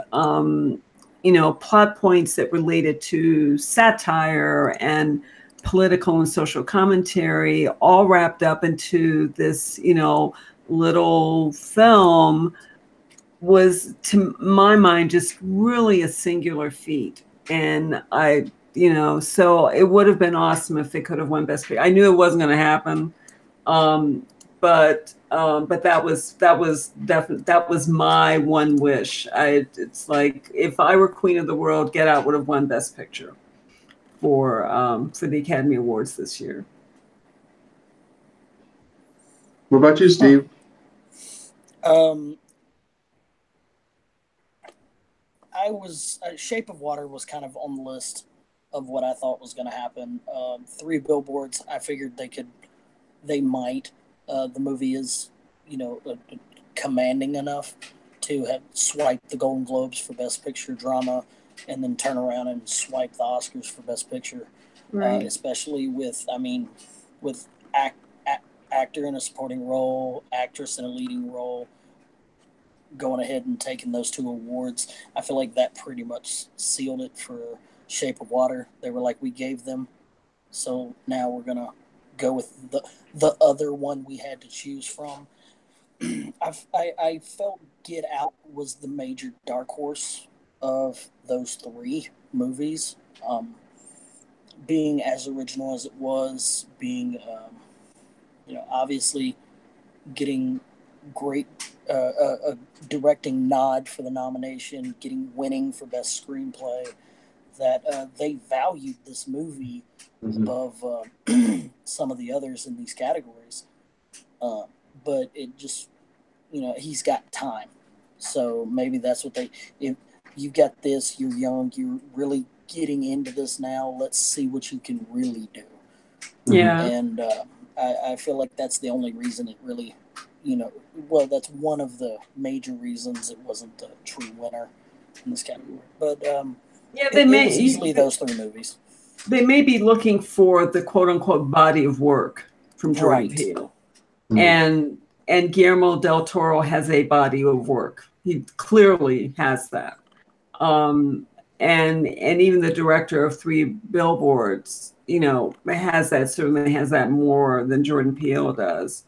plot points that related to satire and political and social commentary, all wrapped up into this little film, was, to my mind, just really a singular feat. And so it would have been awesome if they could have won Best Picture. I knew it wasn't going to happen, but that was my one wish. It's like, if I were Queen of the World, Get Out would have won Best Picture for the Academy Awards this year. What about you, Steve? Shape of Water was kind of on the list of what I thought was going to happen. 3 Billboards, I figured they might. The movie is, commanding enough to have swiped the Golden Globes for Best Picture Drama, and then turn around and swipe the Oscars for Best Picture. Right. Especially with actor in a supporting role, actress in a leading role, going ahead and taking those 2 awards. I feel like that pretty much sealed it for Shape of Water. They were like, we gave them, so now we're gonna go with the other one we had to choose from. I felt Get Out was the major dark horse of those 3 movies, being as original as it was, being obviously getting great a directing nod for the nomination, winning for best screenplay, that they valued this movie above some of the others in these categories. But it just, he's got time. So maybe that's what if you've got this, you're young, you're really getting into this now, let's see what you can really do. Yeah. And I feel like that's the only reason it really, that's one of the major reasons it wasn't a true winner in this category. But it was easily those 3 movies. They may be looking for the quote unquote body of work from Jordan Peele. Mm-hmm. And Guillermo del Toro has a body of work. He clearly has that. And even the director of 3 Billboards, certainly has that more than Jordan Peele does.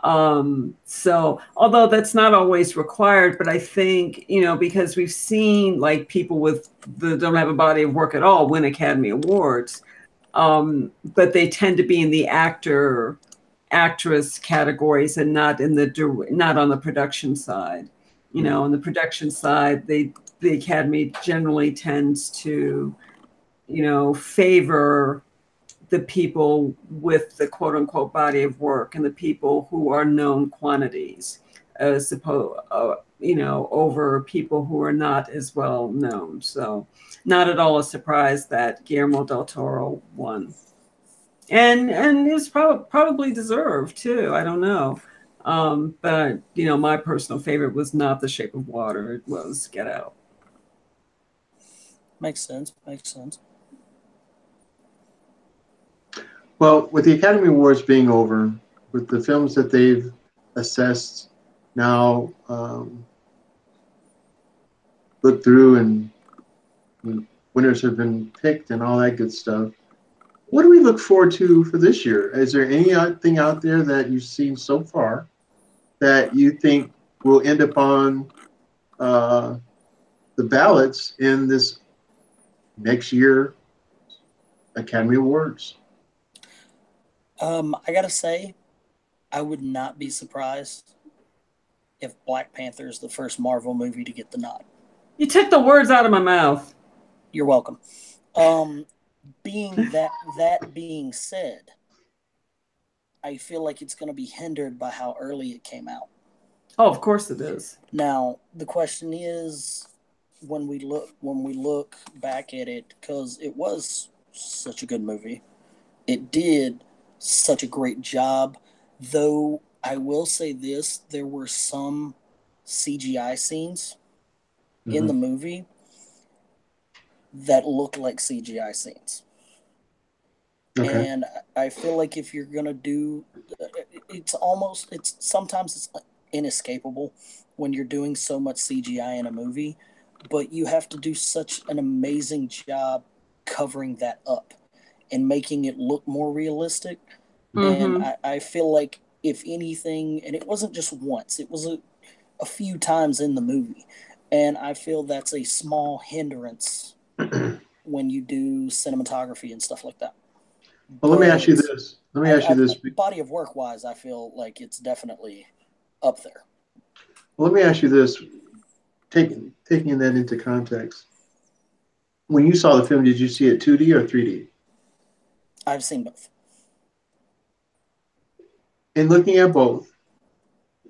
So although that's not always required, but I think, because we've seen like people don't have a body of work at all win Academy Awards, but they tend to be in the actress categories and not on the production side. On the production side, the Academy generally tends to, favor the people with the quote unquote body of work and the people who are known quantities, as opposed, over people who are not as well known. So not at all a surprise that Guillermo del Toro won. And it was probably deserved too. I don't know. But my personal favorite was not The Shape of Water. It was Get Out. Makes sense. Makes sense. Well, with the Academy Awards being over, with the films that they've assessed now, looked through and winners have been picked and all that good stuff. What do we look forward to for this year? Is there anything out there that you've seen so far that you think will end up on uh, the ballots in this next year Academy Awards? I gotta say, I would not be surprised if Black Panther is the first Marvel movie to get the nod. You took the words out of my mouth. You're welcome. Um, that being said, I feel like it's going to be hindered by how early it came out. Oh, of course it is. Now the question is, when we look back at it, because it was such a good movie, it did such a great job. Though I will say this, there were some CGI scenes in the movie that looked like CGI scenes. Okay. And I feel like if you're gonna do, it's sometimes it's inescapable when you're doing so much CGI in a movie, but you have to do such an amazing job covering that up and making it look more realistic. And I feel like if anything, and it wasn't just once, it was a few times in the movie, and I feel that's a small hindrance when you do cinematography and stuff like that. Well, let me ask you this. Let me ask you this. Body of work wise, I feel like it's definitely up there. Well, let me ask you this. Taking that into context, when you saw the film, did you see it 2D or 3D? I've seen both. In looking at both,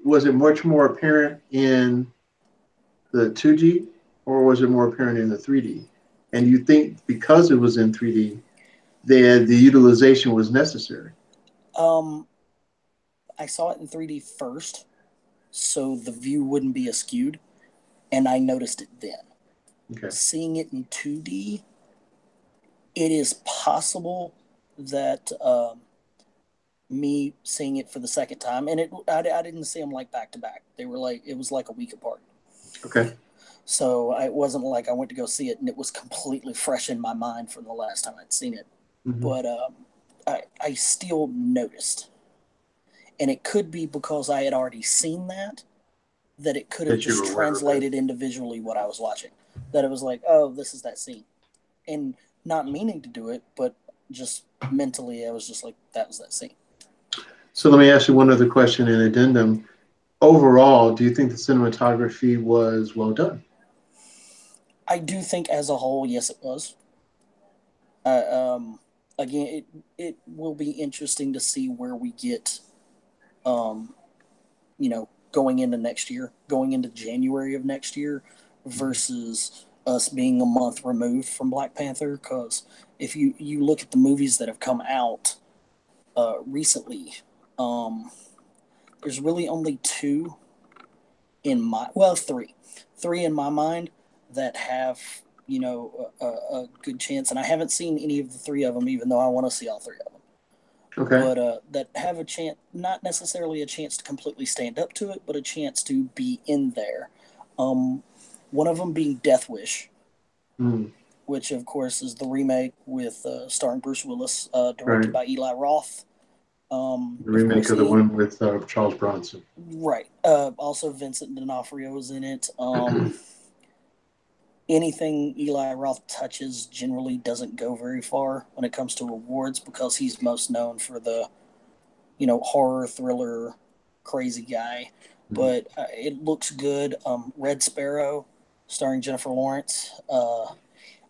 was it much more apparent in the 2D or was it more apparent in the 3D? And you think because it was in 3D, then the utilization was necessary? I saw it in 3D first, so the view wouldn't be askewed, and I noticed it then. Okay. Seeing it in 2D, it is possible that me seeing it for the second time, and I didn't see them like back to back. They were like, it was like a week apart. Okay. So it wasn't like I went to go see it and it was completely fresh in my mind from the last time I'd seen it. But I still noticed, and it could be because I had already seen that it could have just translated individually what I was watching. That it was like, oh, this is that scene, and not meaning to do it, but just mentally, I was just like, that was that scene. So let me ask you one other question in addendum. Overall, do you think the cinematography was well done? I do think as a whole, yes, it was. Again, it will be interesting to see where we get, um, going into next year, going into January of next year, versus us being a month removed from Black Panther. Because if you look at the movies that have come out recently, there's really only two three in my mind that have a good chance, and I haven't seen any of the three of them, even though I want to see all three of them. Okay. But that have a chance, not necessarily a chance to completely stand up to it, but a chance to be in there. One of them being Death Wish, which of course is the remake with starring Bruce Willis, directed by Eli Roth. The remake of the one with Charles Bronson. Right. Also, Vincent D'Onofrio is in it. Anything Eli Roth touches generally doesn't go very far when it comes to awards, because he's most known for the, horror thriller crazy guy. But it looks good. Red Sparrow, starring Jennifer Lawrence.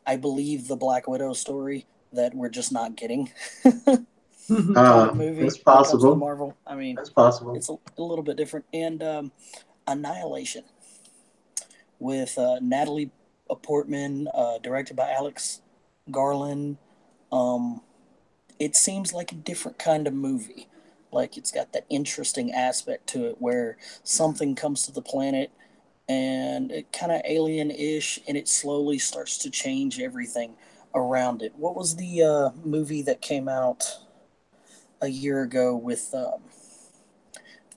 I believe the Black Widow story that we're just not getting. Kind of movie. It's possible. Marvel. I mean, that's possible. It's a little bit different. And Annihilation with Natalie Portman, directed by Alex Garland. It seems like a different kind of movie. Like it's got that interesting aspect to it where something comes to the planet and it kind of alien-ish, and it slowly starts to change everything around it. What was the movie that came out a year ago with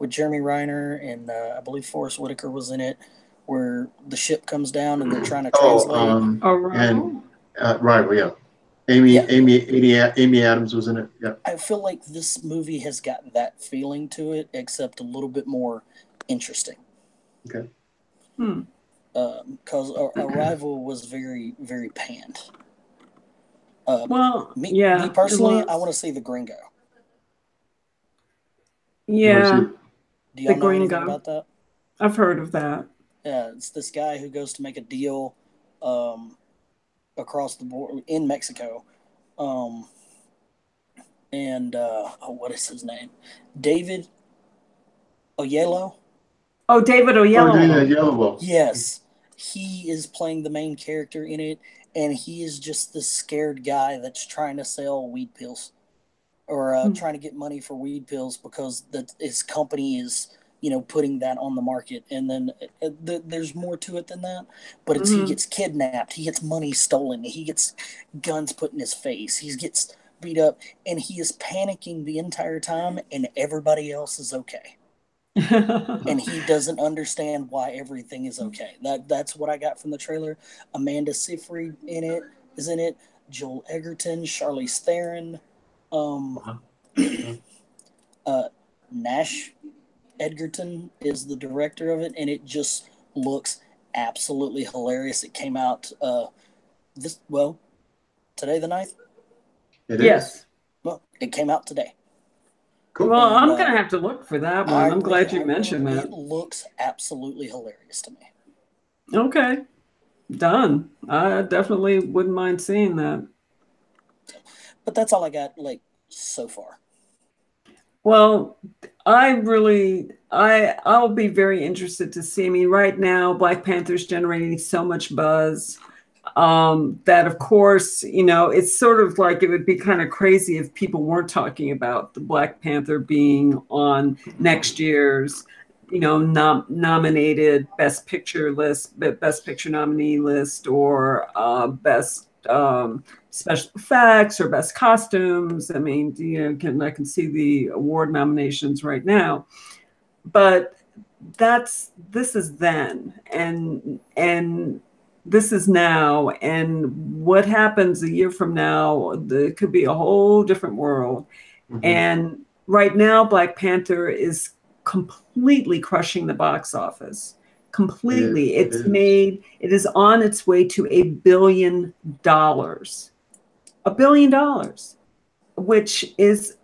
Jeremy Renner and I believe Forrest Whitaker was in it, where the ship comes down and they're trying to translate? And Rival, yeah. Amy Adams was in it. Yeah. I feel like this movie has got that feeling to it, except a little bit more interesting. Okay. Because Arrival was very, very panned. Me personally, I want to see The Gringo. Yeah. Do y'all know anything about that? I've heard of that. Yeah, it's this guy who goes to make a deal across the border in Mexico. What is his name? David Oyelowo? Oh, David Oyelowo. Yes. He is playing the main character in it, and he is just this scared guy that's trying to sell weed pills or trying to get money for weed pills because his company is, putting that on the market. And then there's more to it than that, but he gets kidnapped, he gets money stolen, he gets guns put in his face, he gets beat up, and he is panicking the entire time, and everybody else is okay. And he doesn't understand why everything is okay. That's what I got from the trailer. Amanda Seyfried is in it. Joel Egerton, Charlize Theron, Nash Edgerton is the director of it, and it just looks absolutely hilarious. It came out today the 9th? Yes. Well, it came out today. Cool. Well, I'm going to have to look for that one. I'm glad you mentioned that. It looks absolutely hilarious to me. Okay. Done. I definitely wouldn't mind seeing that. But that's all I got, so far. Well, I'll be very interested to see. I mean, right now, Black Panther's generating so much buzz. That of course, it's sort of like it would be kind of crazy if people weren't talking about the Black Panther being on next year's, nominated Best Picture list, Best Picture nominee list, or Best Special Effects or Best Costumes. I mean, I can see the award nominations right now, but this is then, and this is now, and what happens a year from now, it could be a whole different world. And right now, Black Panther is completely crushing the box office. Completely. It is on its way to $1 billion. $1 billion, which is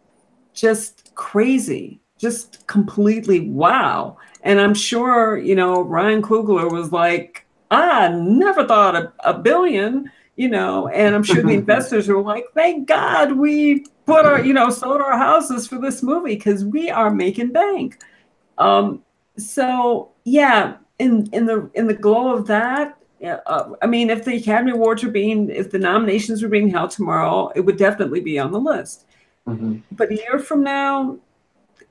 just crazy, just completely wow. And I'm sure, Ryan Coogler was like, I never thought $1 billion, and I'm sure the investors were like, thank God we put our, sold our houses for this movie because we are making bank. So yeah, in the glow of that, I mean, if the Academy Awards if the nominations were being held tomorrow, it would definitely be on the list. But a year from now,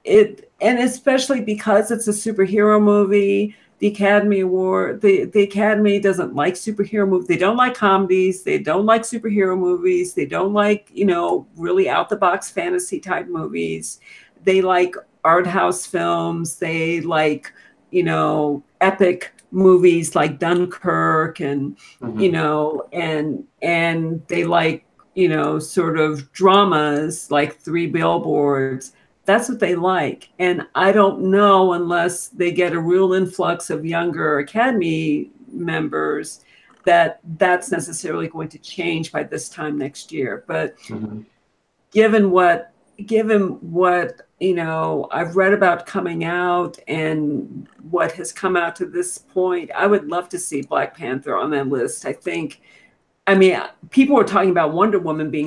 and especially because it's a superhero movie, the Academy Award, the Academy doesn't like superhero movies. They don't like comedies. They don't like superhero movies. They don't like, really out the box fantasy type movies. They like art house films. They like, epic movies like Dunkirk and, and they like, sort of dramas like Three Billboards. That's what they like. And I don't know, unless they get a real influx of younger Academy members, that's necessarily going to change by this time next year. But given what I've read about coming out and what has come out to this point, I would love to see Black Panther on that list. I mean, people were talking about Wonder Woman being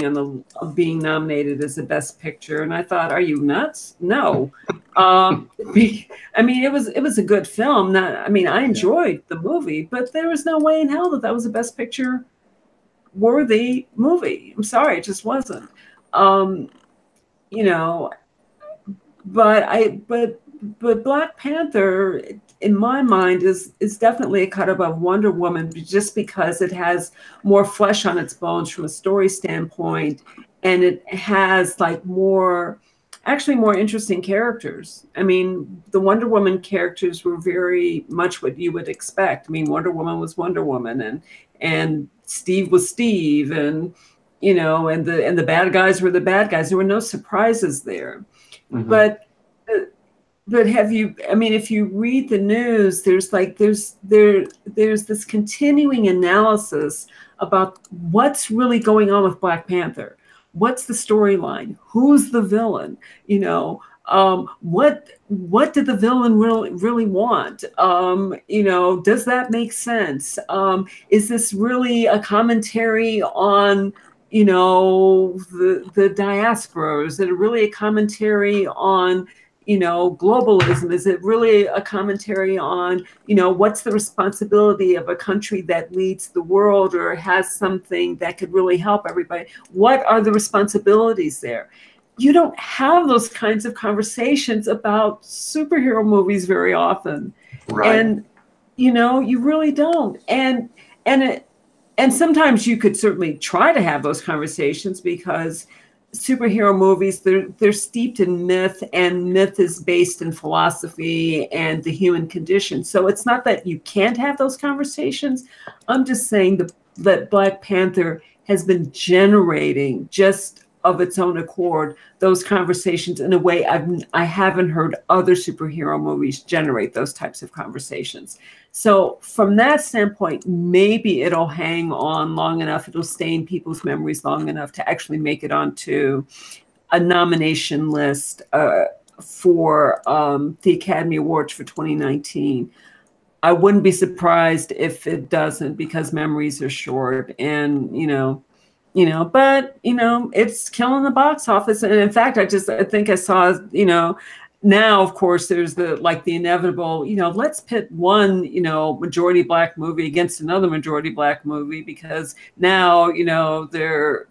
nominated as the Best Picture, and I thought, are you nuts? No. I mean, it was a good film. I enjoyed the movie, but there was no way in hell that was a Best Picture worthy movie. I'm sorry, it just wasn't. but Black Panther, in my mind, is definitely a cut above Wonder Woman, just because it has more flesh on its bones from a story standpoint, and it has like more, actually more interesting characters. I mean, the Wonder Woman characters were very much what you would expect. I mean, Wonder Woman was Wonder Woman, and Steve was Steve, and and the bad guys were the bad guys. There were no surprises there. Mhm. But but have you, I mean, if you read the news, there's this continuing analysis about what's really going on with Black Panther. What's the storyline? Who's the villain? What did the villain really want? Does that make sense? Is this really a commentary on the diaspora? Is it really a commentary on globalism? Is it really a commentary on, what's the responsibility of a country that leads the world or has something that could really help everybody? What are the responsibilities there? You don't have those kinds of conversations about superhero movies very often. Right. And, you really don't. And sometimes you could certainly try to have those conversations because superhero movies, they're steeped in myth, and myth is based in philosophy and the human condition. So it's not that you can't have those conversations. I'm just saying that Black Panther has been generating, just of its own accord, those conversations in a way I haven't heard other superhero movies generate those types of conversations. So from that standpoint, maybe it'll hang on long enough, it'll stay in people's memories long enough to actually make it onto a nomination list for the Academy Awards for 2019. I wouldn't be surprised if it doesn't, because memories are short, and but it's killing the box office. And in fact, I think I saw, now of course there's the inevitable, let's pit one, majority Black movie against another majority Black movie, because now, their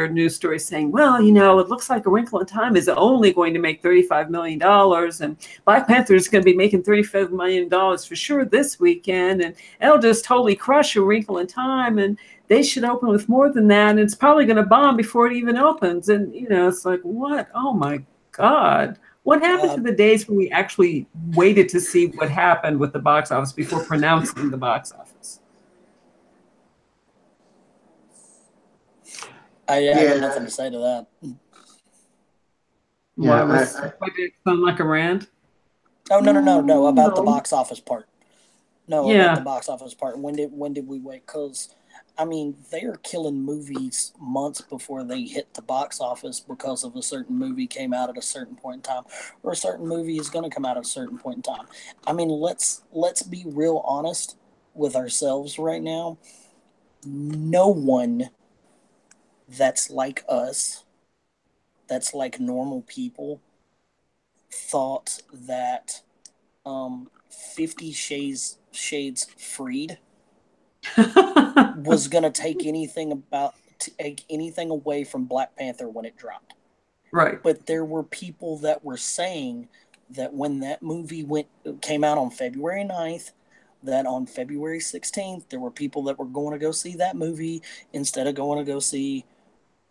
news story saying, well, it looks like A Wrinkle in Time is only going to make $35 million, and Black Panther is going to be making $35 million for sure this weekend, and it'll just totally crush A Wrinkle in Time, and they should open with more than that, and it's probably going to bomb before it even opens. And it's like, what? Oh my God. What happened to the days when we actually waited to see what happened with the box office before pronouncing the box office? I have nothing to say to that. Yeah, did it sound like a rant? Oh, no, about the box office part. No, Yeah. about the box office part. When did we wait? Because, I mean, they are killing movies months before they hit the box office because of a certain movie came out at a certain point in time, or a certain movie is going to come out at a certain point in time. I mean, let's be real honest with ourselves right now. No one that's like us, that's like normal people, thought that 50 Shades Freed was going to take anything away from Black Panther when it dropped. Right. But there were people that were saying that when that movie came out on February 9th, that on February 16th, there were people that were going to go see that movie instead of going to go see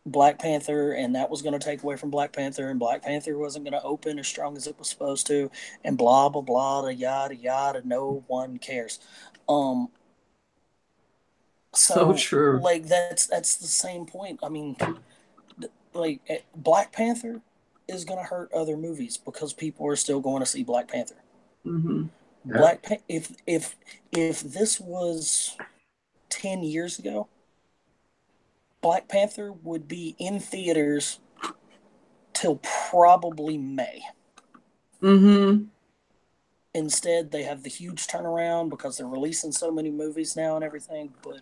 Black Panther, and that was going to take away from Black Panther, and Black Panther wasn't going to open as strong as it was supposed to, and blah, blah, blah, yada, yada, no one cares. So true. Like, that's the same point. I mean, like, Black Panther is going to hurt other movies because people are still going to see Black Panther. Mm-hmm. Yeah. If this was 10 years ago, Black Panther would be in theaters till probably May. Mm-hmm. Instead, they have the huge turnaround because they're releasing so many movies now and everything. But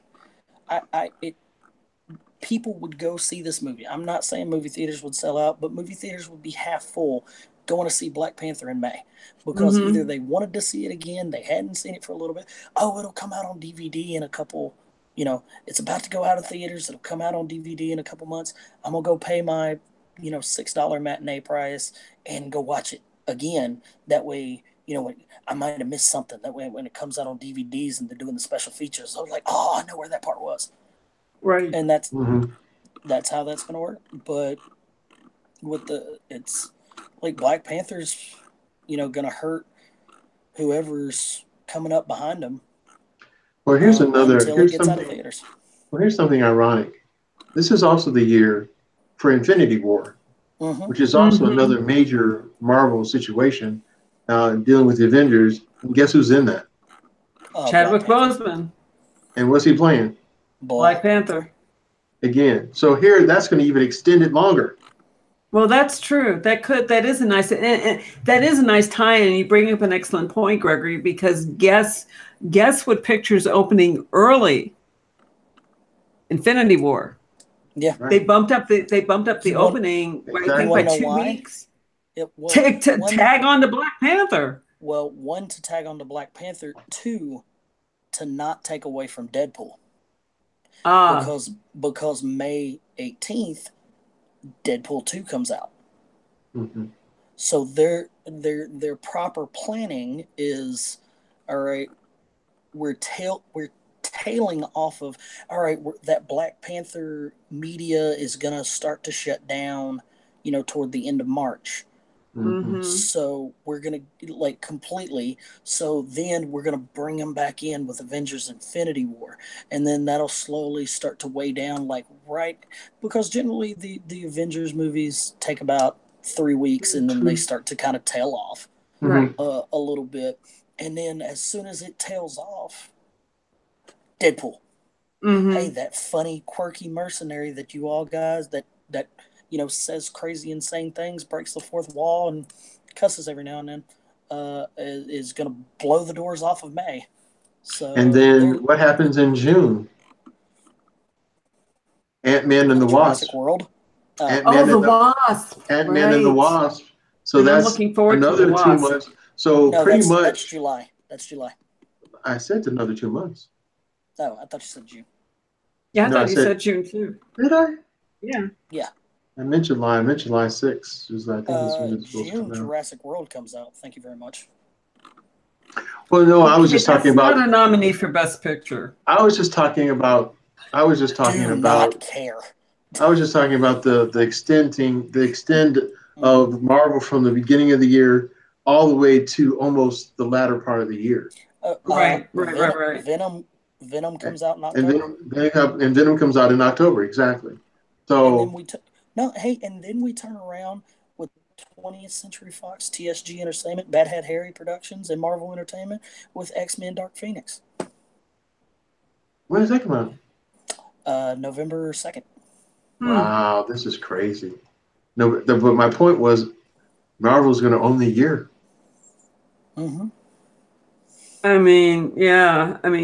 people would go see this movie. I'm not saying movie theaters would sell out, but movie theaters would be half full going to see Black Panther in May because either they wanted to see it again, they hadn't seen it for a little bit. Oh, it'll come out on DVD in a couple. It's about to go out of theaters. It'll come out on DVD in a couple months. I'm going to go pay my $6 matinee price and go watch it again. That way, I might have missed something. That way, when it comes out on DVDs and they're doing the special features, I was like, oh, I know where that part was. Right. And that's how that's going to work. But it's like Black Panther's, going to hurt whoever's coming up behind them. Well, here's until it gets out of theaters. Well, here's something ironic. This is also the year for Infinity War, which is also another major Marvel situation dealing with the Avengers. And guess who's in that? Chadwick Boseman. And what's he playing? Black Panther. Again. So here, that's going to even extend it longer. Well, that's true. That is a nice tie-in. You bring up an excellent point, Gregory, because guess what picture's opening early? Infinity War. Yeah, right. They bumped up the opening. Exactly. I think by 2 weeks. Tag on to Black Panther. Well, 1, to tag on to Black Panther. 2, to not take away from Deadpool. Because May 18th, Deadpool 2 comes out. So their proper planning is, all right, we're tailing off of, all right, that Black Panther media is going to start to shut down, toward the end of March. So we're going to completely. So then we're going to bring them back in with Avengers Infinity War. And then that'll slowly start to weigh down because generally the Avengers movies take about 3 weeks and then they start to kind of tail off a little bit. And then as soon as it tails off, Deadpool. Hey, that funny, quirky mercenary that you all guys that says crazy, insane things, breaks the fourth wall, and cusses every now and then, is going to blow the doors off of May. So, and then what happens in June? Ant-Man and the Wasp. World. Ant-Man and the Wasp. So that's looking forward another to 2 months. So pretty much. That's July. I said another 2 months. Oh, I thought you said June. Yeah, I thought you said June too. Did I? Yeah. Yeah. I meant July. I meant July 6th. June, Jurassic World comes out. Thank you very much. Well, no, I was just talking about. Not a nominee for Best Picture. I was just talking about. Not care. I was just talking about the extend of Marvel from the beginning of the year all the way to almost the latter part of the year. Right. Venom comes out in October. And Venom comes out in October, exactly. So. And then we turn around with 20th Century Fox, TSG Entertainment, Bad Hat Harry Productions, and Marvel Entertainment with X-Men Dark Phoenix. When does that come out? November 2nd. Wow, this is crazy. No, but my point was, Marvel's going to own the year. I mean,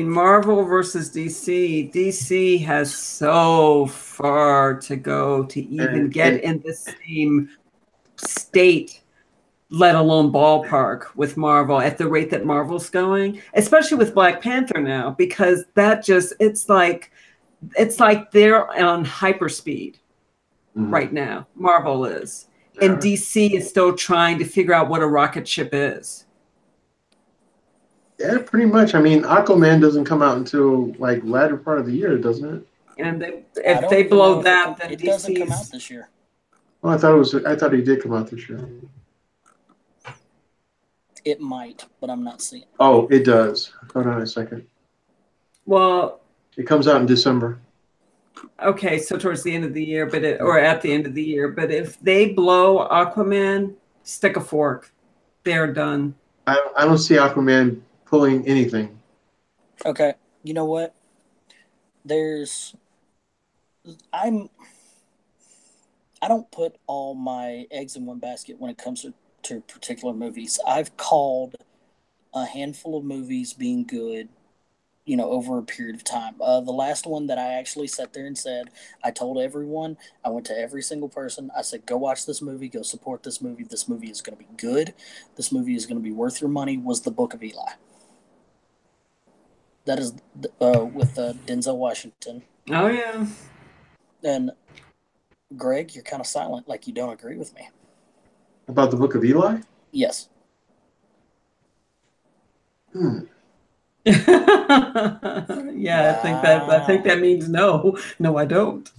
Marvel versus DC. DC has so far to go to even get in the same state, let alone ballpark with Marvel at the rate that Marvel's going, especially with Black Panther now, because it's like they're on hyperspeed right now. Marvel is. And DC is still trying to figure out what a rocket ship is. Yeah, pretty much. I mean, Aquaman doesn't come out until latter part of the year, doesn't it? And if they blow that, then it doesn't come out this year. Oh, I thought he did come out this year. It might, but I'm not seeing it. Oh, it does. Hold on a second. Well, it comes out in December. Okay, so towards the end of the year, or at the end of the year. But if they blow Aquaman, stick a fork. They're done. I don't see Aquaman pulling anything. Okay, you know what? I don't put all my eggs in one basket when it comes to particular movies. I've called a handful of movies being good, over a period of time. The last one that I actually sat there and said, I told everyone, I went to every single person, I said, go watch this movie, go support this movie is going to be good, this movie is going to be worth your money, was The Book of Eli. That is with Denzel Washington. Oh, yeah. And Greg, you're kind of silent, like you don't agree with me. About the Book of Eli? Yes. Hmm. Yeah, I think Wow. that means no. No, I don't.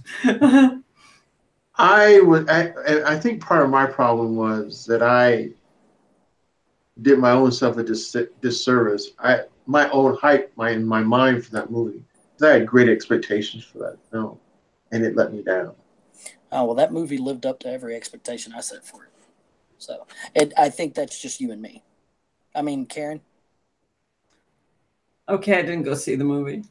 I think part of my problem was that I did my own self a disservice. My own hype in my mind for that movie. 'Cause I had great expectations for that film, and it let me down. Oh, well, that movie lived up to every expectation I set for it. So, I think that's just you and me. I mean, Karen, Okay, I didn't go see the movie.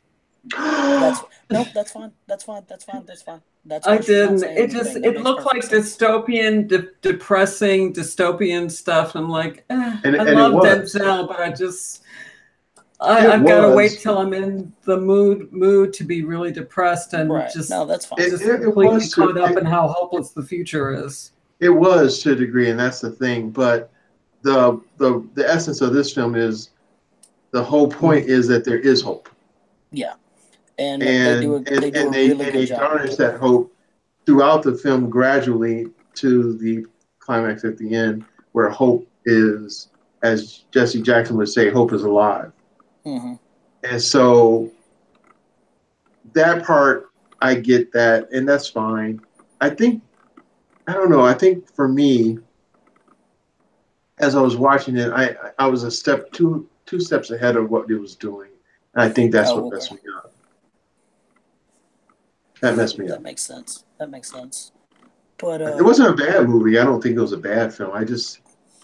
that's no, that's fine. That's fine. That's fine. That's fine. That's I why she's not didn't. saying It just anything. That it makes looked perfect like sense. dystopian, depressing dystopian stuff. I'm like, I And it love was. Denzel, but It I've got to wait was. till I'm in the mood to be really depressed and Right. No, that's fine. It, just it, it completely was caught to up in how hopeless the future is. it was to a degree, and that's the thing. But the essence of this film is the whole point is that there is hope, Yeah, and and they and do and a they really and good they job with garnish that. that hope throughout the film gradually to the climax at the end, where hope is, as Jesse Jackson would say, hope is alive. Mm-hmm. And so that part, I get that, and that's fine. I think I don't know. I think for me, as I was watching it, I was a step two steps ahead of what it was doing, and I think that's Oh, what okay. messed me up. That messed me That up. makes sense. That makes sense. But It wasn't a bad movie. I don't think it was a bad film.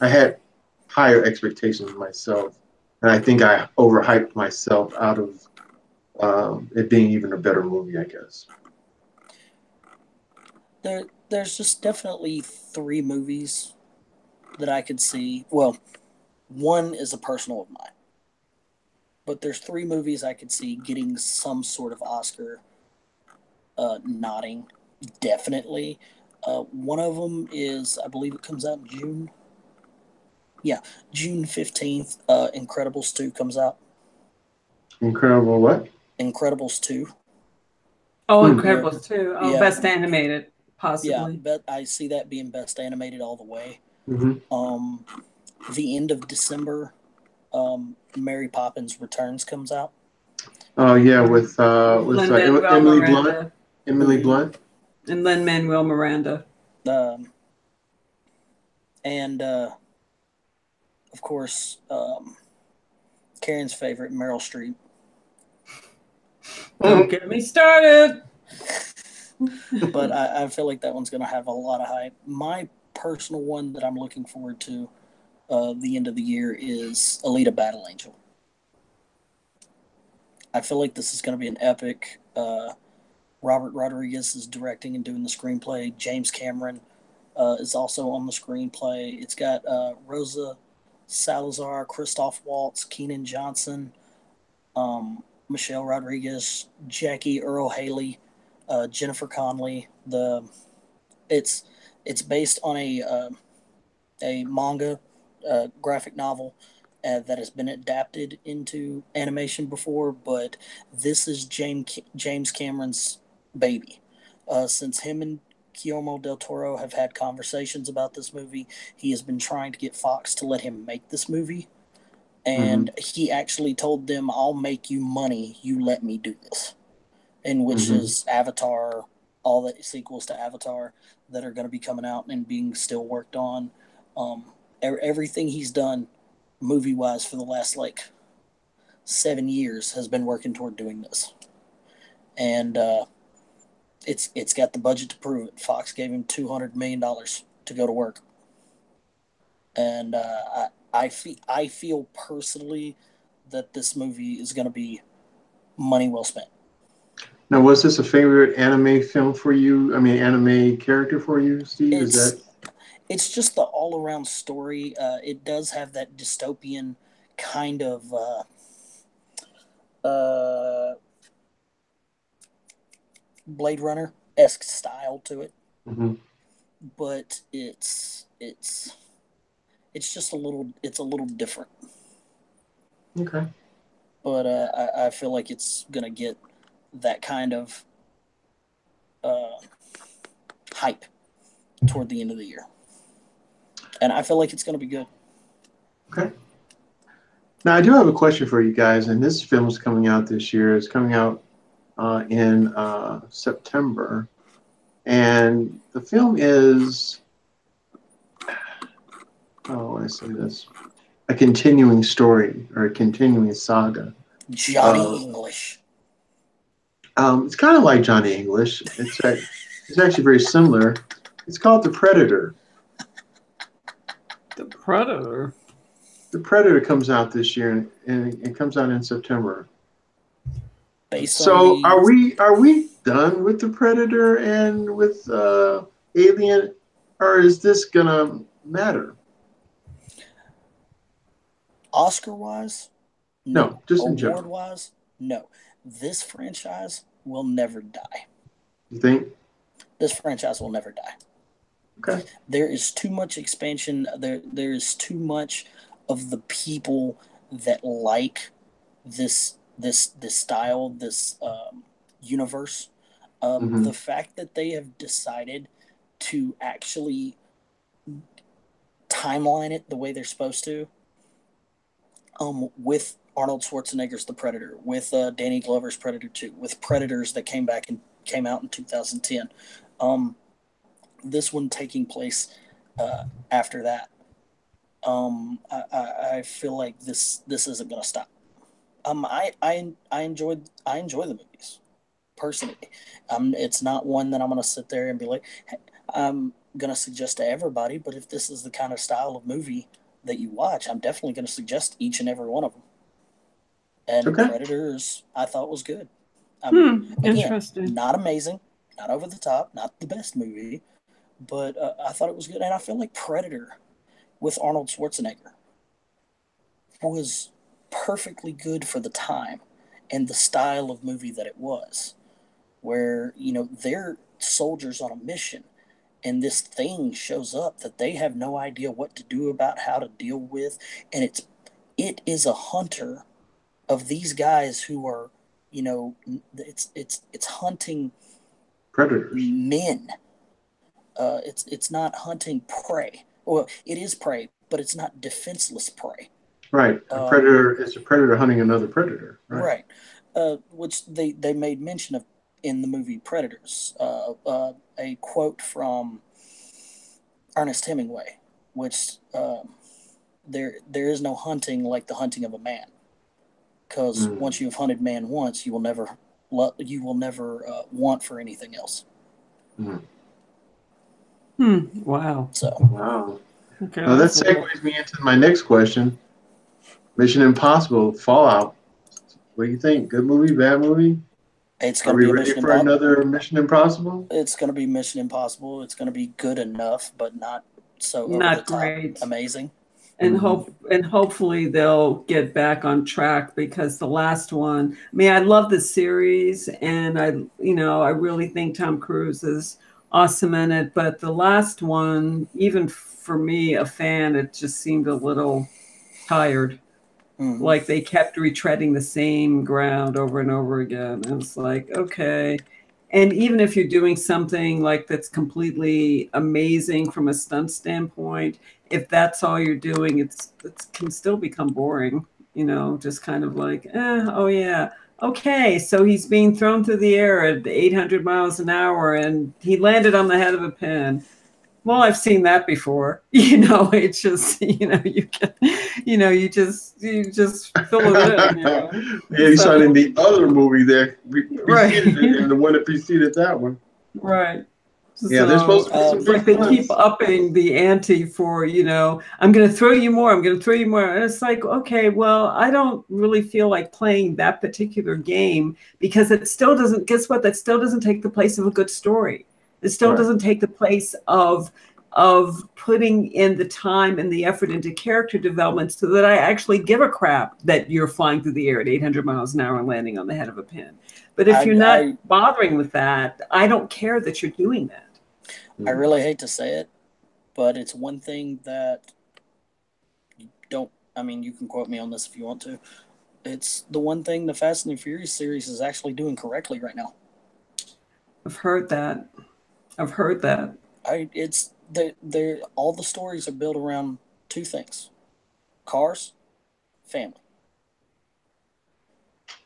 I had higher expectations of myself, and I think I overhyped myself out of it being even a better movie, I guess. there's just definitely three movies that I could see. Well, one is a personal of mine, but there's three movies I could see getting some sort of Oscar nodding. Definitely. One of them is, I believe it comes out in June. Yeah, June 15th. Incredibles 2 comes out. Incredible, what? Incredibles 2. Oh, Hmm. Incredibles too. Oh, Yeah, best animated, yeah. possibly. Bet I see that being best animated all the way. Mm-hmm. Um, the end of December, Mary Poppins Returns comes out. Oh yeah, with Lin Manuel Emily Blunt. Miranda Emily Mm-hmm. Blunt. and Lin Manuel Miranda. Um, and of course, Karen's favorite, Meryl Streep. Don't get me started. But I feel like that one's going to have a lot of hype. My personal one that I'm looking forward to the end of the year is Alita Battle Angel. I feel like this is going to be an epic. Robert Rodriguez is directing and doing the screenplay. James Cameron is also on the screenplay. It's got Rosa Salazar, Christoph Waltz, Keenan Johnson, Michelle Rodriguez, Jackie Earl Haley, Jennifer Connelly. It's it's based on a manga graphic novel that has been adapted into animation before, but this is James Cameron's baby. Since him and Guillermo del Toro have had conversations about this movie, he has been trying to get Fox to let him make this movie. Mm-hmm. And he actually told them, I'll make you money, you let me do this. In which Mm-hmm. is Avatar, all the sequels to Avatar that are going to be coming out and being still worked on. Everything he's done movie wise for the last like 7 years has been working toward doing this. And it's got the budget to prove it. Fox gave him $200 million to go to work. And I feel personally that this movie is going to be money well spent. Now, was this a favorite anime film for you? I mean, anime character for you, Steve? Is that It's it's just the all around story. It does have that dystopian kind of uh, Blade Runner esque style to it, mhm. but it's just a little different. Okay? But I feel like it's gonna get that kind of uh, hype toward the end of the year. And I feel like it's going to be good. Okay. Now, I do have a question for you guys, and this film is coming out this year. It's coming out in September. And the film is, how do I say this? A continuing story or a continuing saga. Johnny English. It's kind of like Johnny English. It's actually very similar. It's called The Predator. The Predator. The Predator comes out this year, and it comes out in September. So are we done with The Predator and with Alien, or is this gonna matter? Oscar-wise? No, just in general. Award-wise? No. This franchise will never die. You think? This franchise will never die. Okay. There is too much expansion. There is too much of the people that like this style, this universe. The fact that they have decided to actually timeline it the way they're supposed to, with Arnold Schwarzenegger's The Predator, with Danny Glover's Predator 2, with Predators that came out in 2010. This one taking place after that. I feel like this isn't going to stop. I enjoy the movies personally. It's not one that I'm going to sit there and be like, hey, I'm going to suggest to everybody. But if this is the kind of style of movie that you watch, I'm definitely going to suggest each and every one of them. And Predators, I thought was good. Again, interesting. Not amazing, not over the top, not the best movie, but I thought it was good. And I feel like Predator with Arnold Schwarzenegger was perfectly good for the time and the style of movie that it was, where, they're soldiers on a mission and this thing shows up that they have no idea what to do about, how to deal with. And it is a hunter of these guys who are, it's hunting predators, men. It's not hunting prey. Well, it is prey, but it's not defenseless prey. Right. A predator is a predator hunting another predator. Right. Which they made mention of in the movie Predators. A quote from Ernest Hemingway, which there is no hunting like the hunting of a man. Because once you've hunted man once, you will never want for anything else. Wow. Wow. Okay. Well, that segues me into my next question. Mission Impossible Fallout. What do you think? Good movie? Bad movie? Are we ready for another Mission Impossible? It's going to be Mission Impossible. It's going to be good enough, but not so not great, amazing. And hopefully they'll get back on track, because the last one, I mean, I love the series, and I really think Tom Cruise is awesome in it, but the last one, even for me, a fan, it just seemed a little tired. Like they kept retreading the same ground over and over again. It was like, okay. And even if you're doing something like that's completely amazing from a stunt standpoint, if that's all you're doing, it can still become boring, just kind of like, oh yeah. Okay, so he's being thrown through the air at 800 miles an hour and he landed on the head of a pin. Well, I've seen that before. It's just, you just fill it in. Yeah, you saw it in the other movie there, preceded it, and the one that preceded that one. Right. Yeah, they're supposed to be some like they keep upping the ante for, I'm going to throw you more. I'm going to throw you more. And it's like, okay, well, I don't really feel like playing that particular game, because it still doesn't, guess what? That still doesn't take the place of a good story. It still doesn't take the place of putting in the time and the effort into character development, so that I actually give a crap that you're flying through the air at 800 miles an hour and landing on the head of a pin. But if you're not bothering with that, I don't care that you're doing that. I really hate to say it, but it's one thing that you can quote me on this if you want to. It's the one thing the Fast and the Furious series is actually doing correctly right now. I've heard that. I've heard that. It's they all the stories are built around two things: cars, family.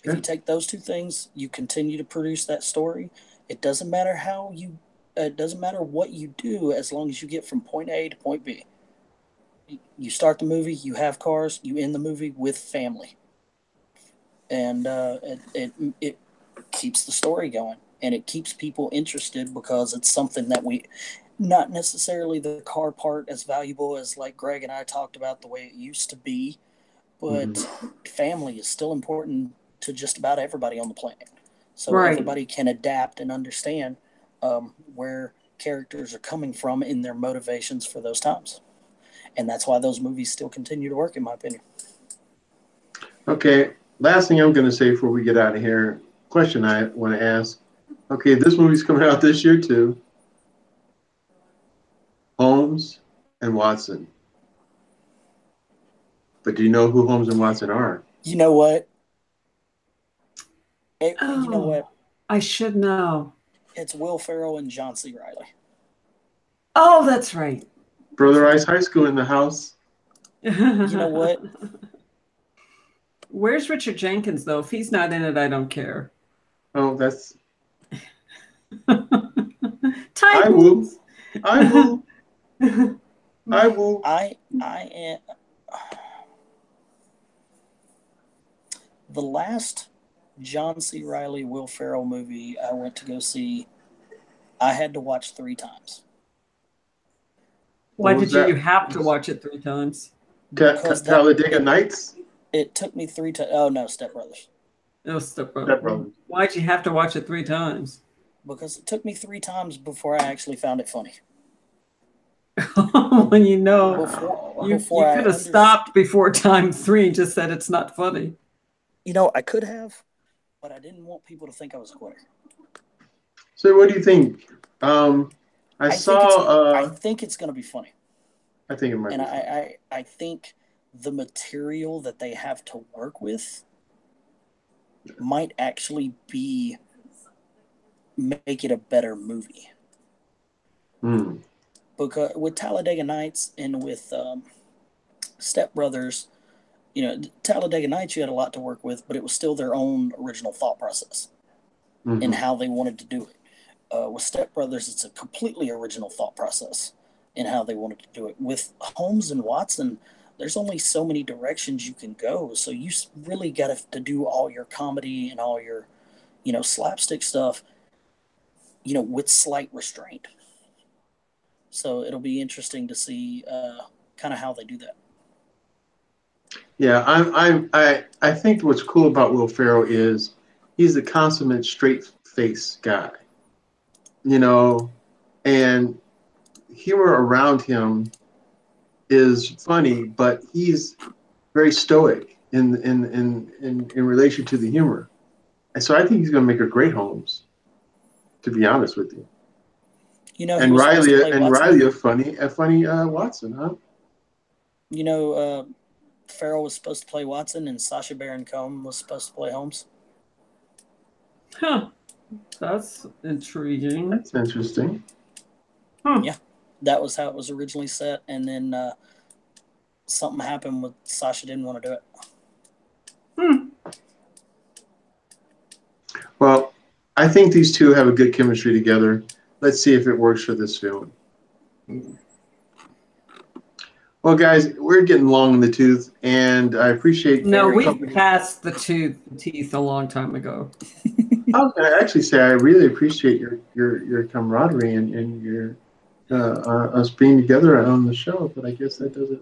If you take those two things, you continue to produce that story. It doesn't matter how you, it doesn't matter what you do, as long as you get from point A to point B. You start the movie, you have cars, you end the movie with family, and it keeps the story going, and it keeps people interested because it's something that we, not necessarily the car part as valuable as like Greg and I talked about the way it used to be, but family is still important to just about everybody on the planet. So Right. everybody can adapt and understand where characters are coming from in their motivations for those times. And that's why those movies still continue to work, in my opinion. Okay, last thing I'm going to say before we get out of here, question I want to ask. Okay, this movie's coming out this year too. Holmes and Watson. But do you know who Holmes and Watson are? You know what? You know Oh, what? I should know. It's Will Ferrell and John C. Riley. Oh, that's right. Brother Rice High School in the house. You know what? Where's Richard Jenkins, though? If he's not in it, I don't care. Oh, that's. I will. I will. I will. I am. The last John C. Riley, Will Ferrell movie I went to go see, I had to watch 3 times. Why did you have to watch it 3 times? Talladega Nights? It took me 3 times. Oh, no, Step Brothers. Oh, Step Brothers. Why'd you have to watch it 3 times? Because it took me 3 times before I actually found it funny. When you know, you could have stopped before time 3 and just said it's not funny. You know, I could have, but I didn't want people to think I was a quitter. So what do you think? I think it's going to be funny. I think it might and be I think the material that they have to work with might actually make it a better movie. Because with Talladega Nights and with Step Brothers, you know, Talladega Nights, you had a lot to work with, but it was still their own original thought process in how they wanted to do it. With Step Brothers, it's a completely original thought process in how they wanted to do it. With Holmes and Watson, there's only so many directions you can go. So you really got to do all your comedy and all your, you know, slapstick stuff, you know, with slight restraint. So it'll be interesting to see kind of how they do that. Yeah, I think what's cool about Will Ferrell is he's a consummate straight face guy, you know, and humor around him is funny, but he's very stoic in relation to the humor, and so I think he's going to make a great Holmes, to be honest with you. You know, and Riley a funny Watson, huh? You know, Ferrell was supposed to play Watson, and Sacha Baron Cohen was supposed to play Holmes. Huh. That's intriguing. That's interesting. Huh. Yeah, that was how it was originally set, and then something happened with Sacha didn't want to do it. Well, I think these two have a good chemistry together. Let's see if it works for this film. Well, guys, we're getting long in the tooth, and I appreciate. No, we passed the teeth a long time ago. I was going to actually say I really appreciate your camaraderie and your us being together on the show, but I guess that doesn't.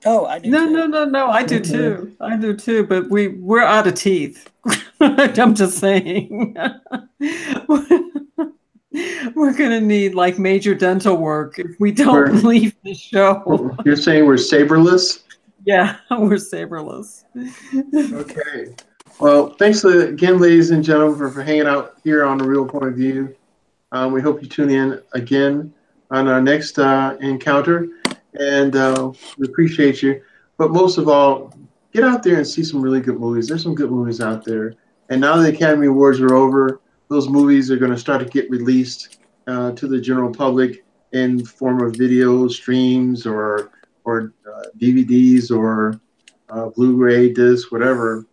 Oh, I do. No. I do too. I do too. But we're out of teeth. I'm just saying. We're gonna need like major dental work if we don't leave the show. You're saying we're saberless? Yeah, we're saberless. Okay. Well, thanks again, ladies and gentlemen, for hanging out here on The Real Point of View. We hope you tune in again on our next encounter, and we appreciate you. But most of all, get out there and see some really good movies. There's some good movies out there. And now the Academy Awards are over, those movies are going to start to get released. to the general public in form of video streams or DVDs or Blu-ray discs, whatever.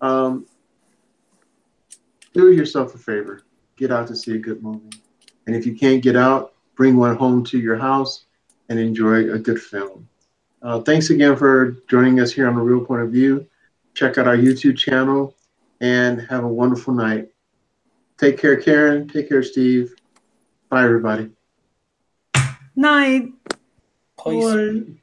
Do yourself a favor. Get out to see a good movie. And if you can't get out, bring one home to your house and enjoy a good film. Thanks again for joining us here on The Real Point of View. Check out our YouTube channel and have a wonderful night. Take care, Karen. Take care, Steve. Bye, everybody. Night. Peace. Bye.